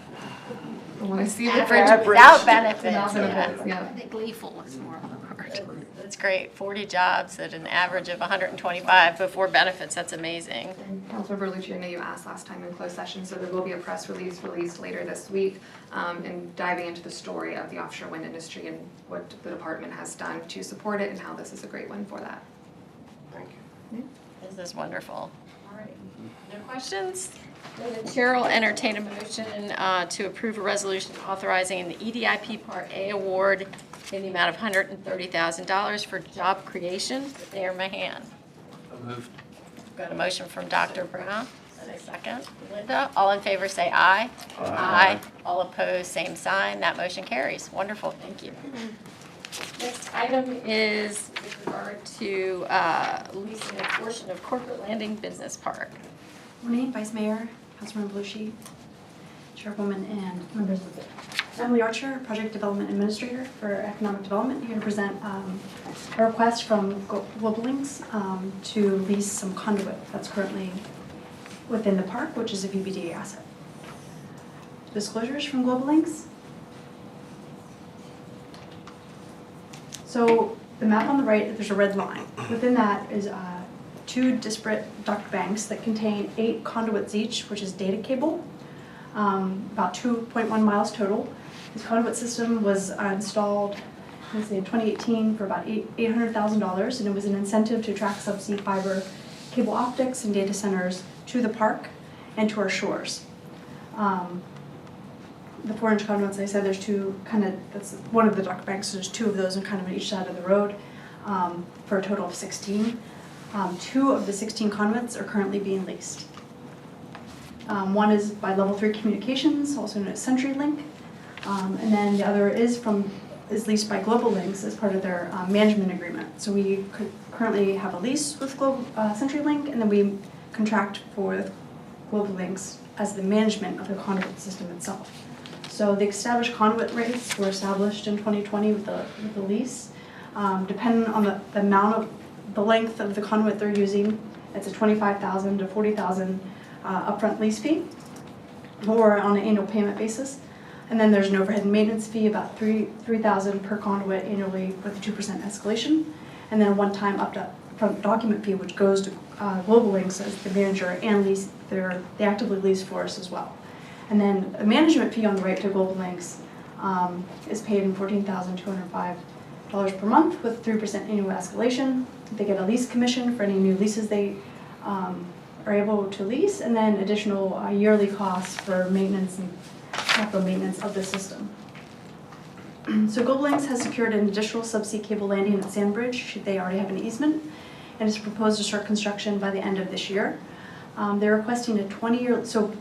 S14: When I see the
S1: Average without benefits.
S14: Without benefits,
S1: Yeah.
S14: yeah.
S8: I think gleeful is more of the word.
S1: That's great. 40 jobs at an average of 125 before benefits. That's amazing.
S14: Councilmember Lucci, I know you asked last time in closed session, so there will be a press release released later this week, and diving into the story of the offshore wind industry and what the department has done to support it and how this is a great win for that.
S3: Thank you.
S1: This is wonderful. All right. No questions? Then the chair will entertain a motion to approve a resolution authorizing the EDIP Part A award in the amount of $130,000 for job creation. Mayor Mahan.
S9: So moved.
S1: Got a motion from Dr. Brown. And a second. Linda, all in favor say aye. Aye. All opposed, same sign. That motion carries. Wonderful, thank you. Next item is with regard to leasing a portion of Corporate Landing Business Park.
S15: Morning, Vice Mayor, Councilmember Belushi, Chairwoman, and members of the Emily Archer, Project Development Administrator for Economic Development, here to present a request from Global Links to lease some conduit that's currently within the park, which is a VBDA asset. Disclosures from Global Links. So the map on the right, there's a red line. Within that is 2 disparate duct banks that contain 8 conduits each, which is data cable, about 2.1 miles total. This conduit system was installed, let's say, in 2018 for about $800,000, and it was an incentive to attract subsea fiber cable optics and data centers to the park and to our shores. The 4-inch conduits, I said, there's 2 that's one of the duct banks, so there's 2 of those and kind of on each side of the road for a total of 16. 2 of the 16 conduits are currently being leased. One is by Level 3 Communications, also known as CenturyLink, and then the other is leased by Global Links as part of their management agreement. So we currently have a lease with CenturyLink, and then we contract for Global Links as the management of the conduit system itself. So the established conduit rates were established in 2020 with the lease. Depending on the amount of the length of the conduit they're using, it's a $25,000 to $40,000 upfront lease fee, or on an annual payment basis. And then there's an overhead and maintenance fee, about $3,000 per conduit annually with a 2% escalation, and then a one-time upfront document fee, which goes to Global Links as the manager and they actively lease for us as well. And then a management fee on the right to Global Links is paid in $14,205 per month with 3% annual escalation. They get a lease commission for any new leases they are able to lease, and then additional yearly costs for maintenance and capital maintenance of the system. So Global Links has secured an additional subsea cable landing at Sandbridge. They already have an easement, and is proposed to start construction by the end of this year. They're requesting a 20-year, so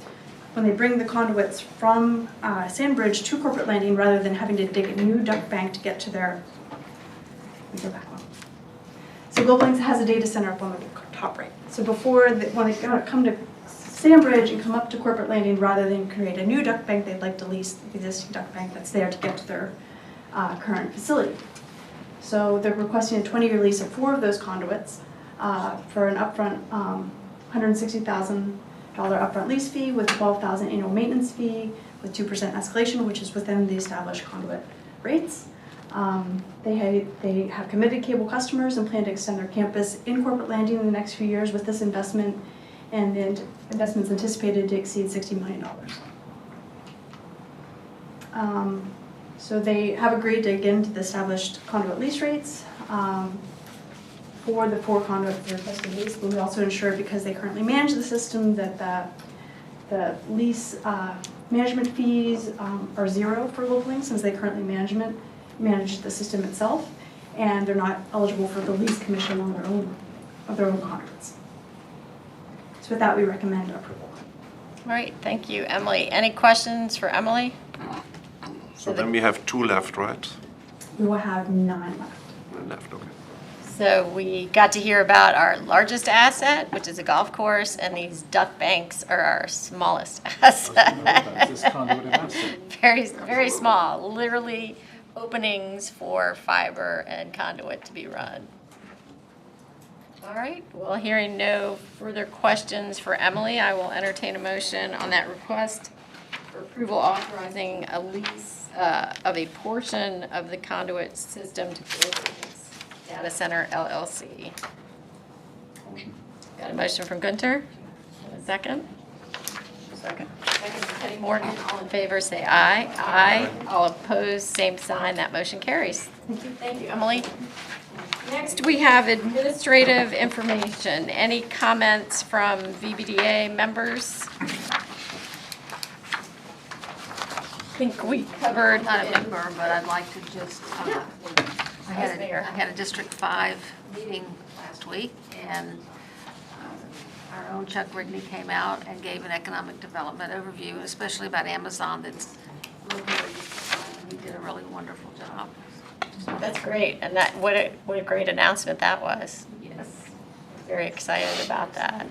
S15: when they bring the conduits from Sandbridge to Corporate Landing, rather than having to dig a new duct bank to get to their, let me go back one. So Global Links has a data center up on the top right. So before, when they come to Sandbridge and come up to Corporate Landing, rather than create a new duct bank, they'd like to lease the existing duct bank that's there to get to their current facility. So they're requesting a 20-year lease of 4 of those conduits for an upfront $160,000 upfront lease fee with $12,000 annual maintenance fee with 2% escalation, which is within the established conduit rates. They have committed cable customers and plan to extend their campus in Corporate Landing in the next few years with this investment, and the investment's anticipated to exceed $60 million. So they have agreed to, again, to the established conduit lease rates for the 4 conduits they're requesting lease, but we also ensure, because they currently manage the system, that The lease management fees are zero for Local since they currently manage the system itself, and they're not eligible for the lease commission on their own contracts. So with that, we recommend approval.
S1: All right, thank you, Emily. Any questions for Emily?
S16: So then we have 2 left, right?
S15: We will have 9 left.
S16: 1 left, okay.
S1: So we got to hear about our largest asset, which is a golf course, and these duck banks are our smallest asset.
S2: This conduit of asset.
S1: Very small, literally openings for fiber and conduit to be run. All right, well, hearing no further questions for Emily, I will entertain a motion on that request for approval authorizing a lease of a portion of the conduit system to Goldwings Data Center LLC. Got a motion from Gunter? A second? Second from Penny Morgan. All in favor, say aye. Aye. All opposed, same sign. That motion carries. Thank you, Emily. Next, we have administrative information. Any comments from VBDA members? I think we covered.
S8: Not a member, but I'd like to just, I had a District 5 meeting last week, and our own Chuck Rigney came out and gave an economic development overview, especially about Amazon that's locally. He did a really wonderful job.
S1: That's great, and that what a great announcement that was.
S8: Yes.
S1: Very excited about that.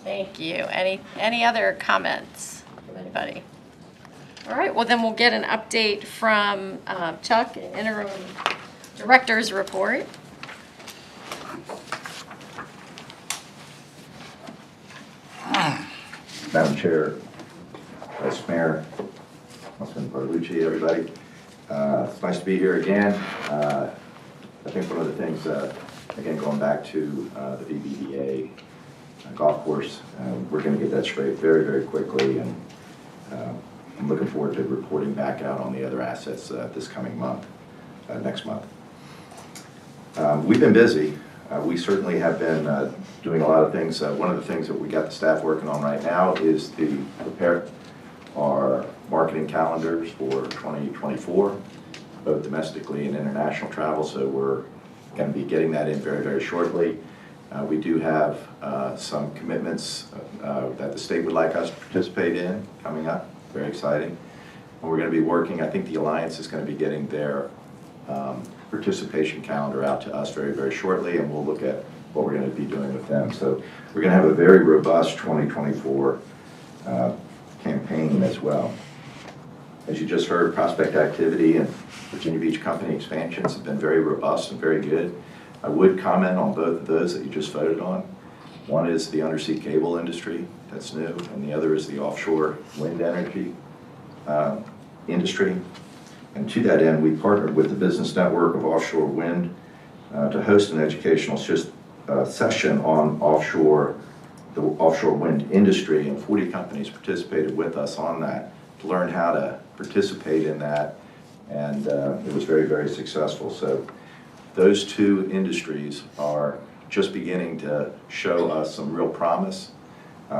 S1: Thank you. Any other comments from anybody? All right, well then we'll get an update from Chuck, an interim director's report.
S7: Madam Chair, Vice Mayor, Councilman Barlucci, everybody. It's nice to be here again. I think one of the things, again, going back to the VBDA golf course, we're going to get that straight very, very quickly, and I'm looking forward to reporting back out on the other assets this coming month, next month. We've been busy. We certainly have been doing a lot of things. One of the things that we got the staff working on right now is to prepare our marketing calendars for 2024, both domestically and international travel. So we're going to be getting that in very, very shortly. We do have some commitments that the state would like us to participate in coming up. Very exciting. And we're going to be working, I think the Alliance is going to be getting their participation calendar out to us very, very shortly, and we'll look at what we're going to be doing with them. So we're going to have a very robust 2024 campaign as well. As you just heard, prospect activity and Virginia Beach company expansions have been very robust and very good. I would comment on both of those that you just voted on. One is the undersea cable industry, that's new, and the other is the offshore wind energy industry. And to that end, we partnered with the Business Network of Offshore Wind to host an educational session on the offshore wind industry, and 40 companies participated with us on that to learn how to participate in that, and it was very, very successful. So those two industries are just beginning to show us some real promise.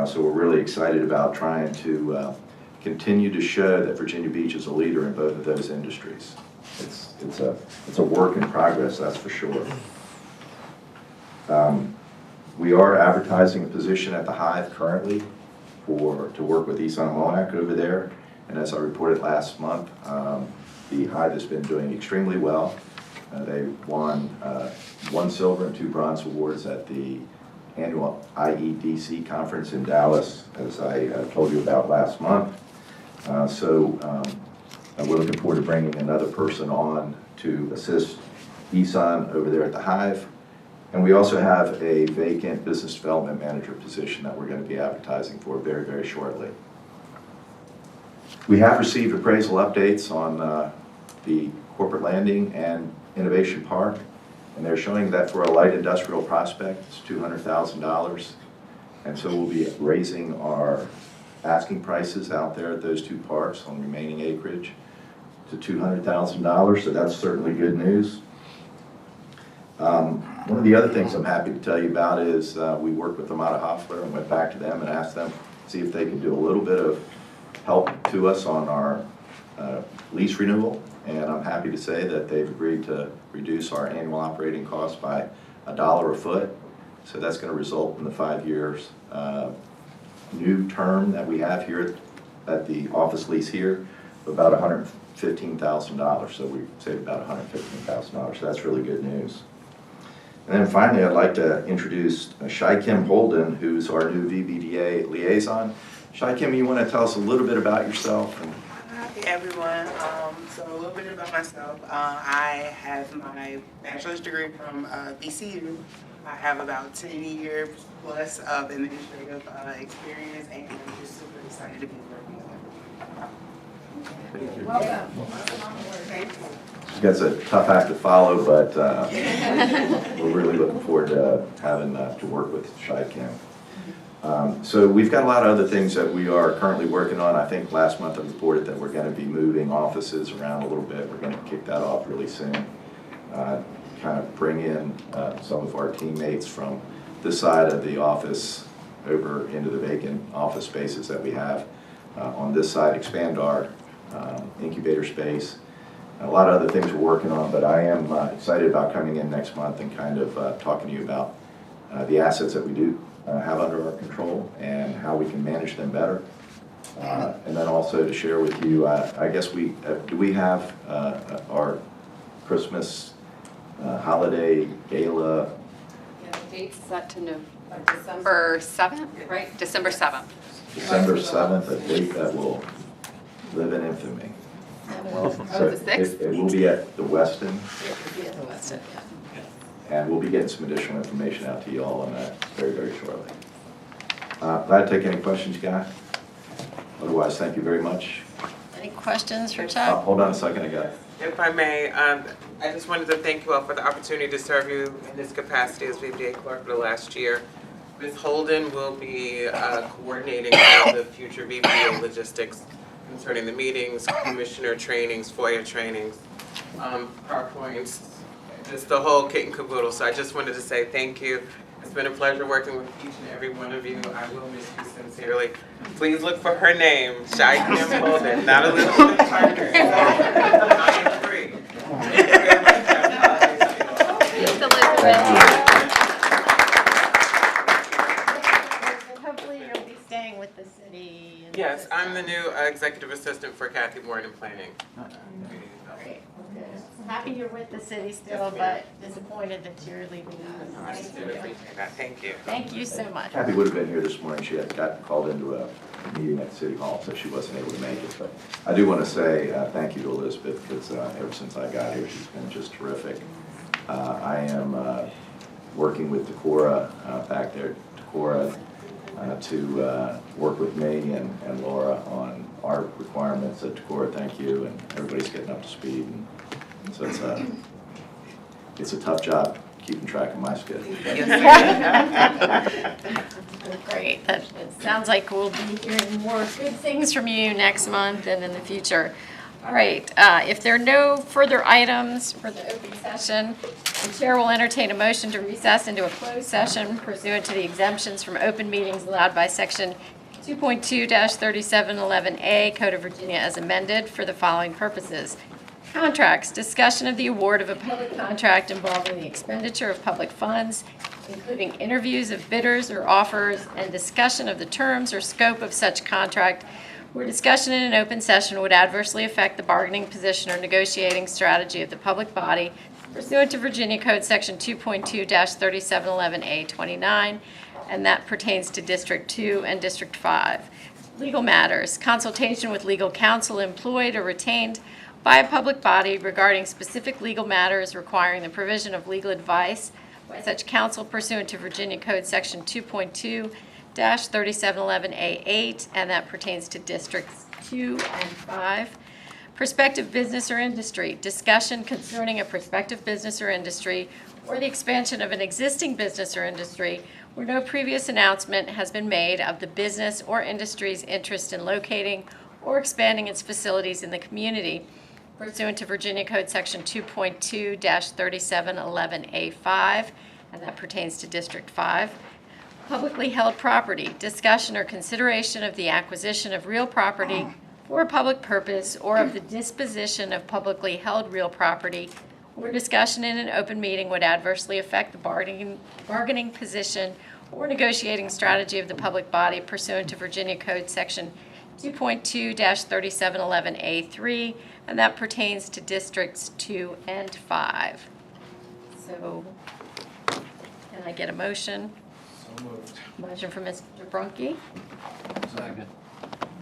S7: So we're really excited about trying to continue to show that Virginia Beach is a leader in both of those industries. It's a work in progress, that's for sure. We are advertising a position at the Hive currently to work with Isan Monak over there. And as I reported last month, the Hive has been doing extremely well. They won 1 silver and 2 bronze awards at the annual IEDC conference in Dallas, as I told you about last month. We're looking forward to bringing another person on to assist Isan over there at the Hive. And we also have a vacant business development manager position that we're going to be advertising for very, very shortly. We have received appraisal updates on the corporate landing and Innovation Park, and they're showing that for a light industrial prospect, it's $200,000. And so we'll be raising our asking prices out there at those 2 parks on remaining acreage to $200,000, so that's certainly good news. One of the other things I'm happy to tell you about is we worked with Amada Hoffler and went back to them and asked them see if they can do a little bit of help to us on our lease renewal. And I'm happy to say that they've agreed to reduce our annual operating costs by $1 a foot. So that's going to result in the 5 years new term that we have here at the office lease here of about $115,000. So we saved about $115,000. So that's really good news. And then finally, I'd like to introduce Shai Kim Holden, who's our new VBDA liaison. Shai Kim, you want to tell us a little bit about yourself?
S11: Hi, everyone. So a little bit about myself. I have my bachelor's degree from VCU. I have about 10 years plus of administrative experience, and I'm just super excited to be working with everyone.
S1: Welcome.
S11: Thank you.
S7: You guys are a tough act to follow, but we're really looking forward to having to work with Shai Kim. So we've got a lot of other things that we are currently working on. I think last month I reported that we're going to be moving offices around a little bit. We're going to kick that off really soon. Kind of bring in some of our teammates from this side of the office over into the vacant office spaces that we have on this side, expand our incubator space. A lot of other things we're working on, but I am excited about coming in next month and kind of talking to you about the assets that we do have under our control and how we can manage them better. And then also to share with you, I guess do we have our Christmas holiday gala?
S17: Yeah, the date's set to December 7th, right? December 7th.
S7: December 7th, a date that will live in infamy. So
S17: the 6th?
S7: it will be at the Westin,
S1: It could be at the Westin, yeah.
S7: and we'll be getting some additional information out to you all on that very, very shortly. Glad to take any questions you got. Otherwise, thank you very much.
S1: Any questions for Chuck?
S7: Hold on a second, I got it.
S11: If I may, I just wanted to thank you all for the opportunity to serve you in this capacity as VBA clerk for the last year. Ms. Holden will be coordinating all the future VBA logistics concerning the meetings, commissioner trainings, FOIA trainings, PowerPoints, just the whole kit and caboodle. So I just wanted to say thank you. It's been a pleasure working with each and every one of you. I will miss you sincerely. Please look for her name, Shai Kim Holden, not Elizabeth Parker. I am free. Thank you very
S1: And hopefully you'll be staying with the city. and
S11: Yes,
S1: this,
S11: I'm the new executive assistant for Kathy Warren in planning.
S1: Great. Happy you're with the city still, but disappointed that you're leaving.
S11: I still appreciate that. Thank you.
S1: Thank you so much.
S7: Kathy would have been here this morning. She had got called into a meeting at City Hall, so she wasn't able to make it. But I do want to say thank you to Elizabeth, because ever since I got here, she's been just terrific. I am working with Decorah back there, Decorah, to work with me and Laura on our requirements at Decorah. Thank you, and everybody's getting up to speed. And so it's a tough job keeping track of my schedule.
S1: Great. It sounds like we'll be hearing more good things from you next month and in the future. All right. If there are no further items for the open session, the chair will entertain a motion to recess into a closed session pursuant to the exemptions from open meetings allowed by Section 2.2-3711A Code of Virginia as amended for the following purposes. Contracts, discussion of the award of a public contract involving the expenditure of public funds, including interviews of bidders or offers, and discussion of the terms or scope of such contract, where discussion in an open session would adversely affect the bargaining position or negotiating strategy of the public body pursuant to Virginia Code Section 2.2-3711A29, and that pertains to District 2 and District 5. Legal matters, consultation with legal counsel employed or retained by a public body regarding specific legal matters requiring the provision of legal advice by such counsel pursuant to Virginia Code Section 2.2-3711A8, and that pertains to Districts 2 and 5. Prospective business or industry, discussion concerning a prospective business or industry or the expansion of an existing business or industry where no previous announcement has been made of the business or industry's interest in locating or expanding its facilities in the community pursuant to Virginia Code Section 2.2-3711A5, and that pertains to District 5. Publicly held property, discussion or consideration of the acquisition of real property for a public purpose or of the disposition of publicly held real property, or discussion in an open meeting would adversely affect the bargaining position or negotiating strategy of the public body pursuant to Virginia Code Section 2.2-3711A3, and that pertains to Districts 2 and 5. So, can I get a motion?
S2: So moved.
S1: Motion from Mr. Brunke,
S9: Second.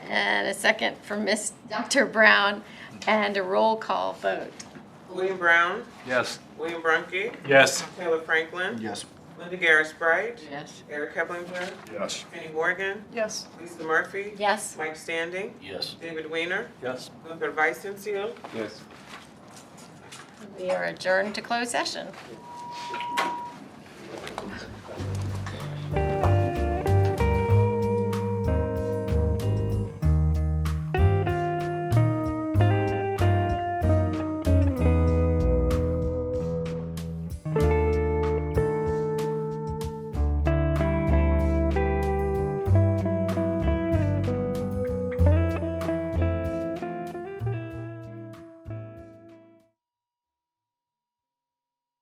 S1: and a second from Dr. Brown, and a roll call vote.
S11: William Brown,
S2: Yes.
S11: William Brunke,
S2: Yes.
S11: Taylor Franklin,
S5: Yes.
S11: Linda Garris-Bright,
S1: Yes.
S11: Eric Keplinger,
S3: Yes.
S11: Penny Morgan,
S15: Yes.
S11: Lisa Murphy,
S1: Yes.
S11: Mike Standing,
S9: Yes.
S11: David Weiner,
S9: Yes.
S11: Gunther Weissenfield.
S2: Yes.
S1: We are adjourned to closed session.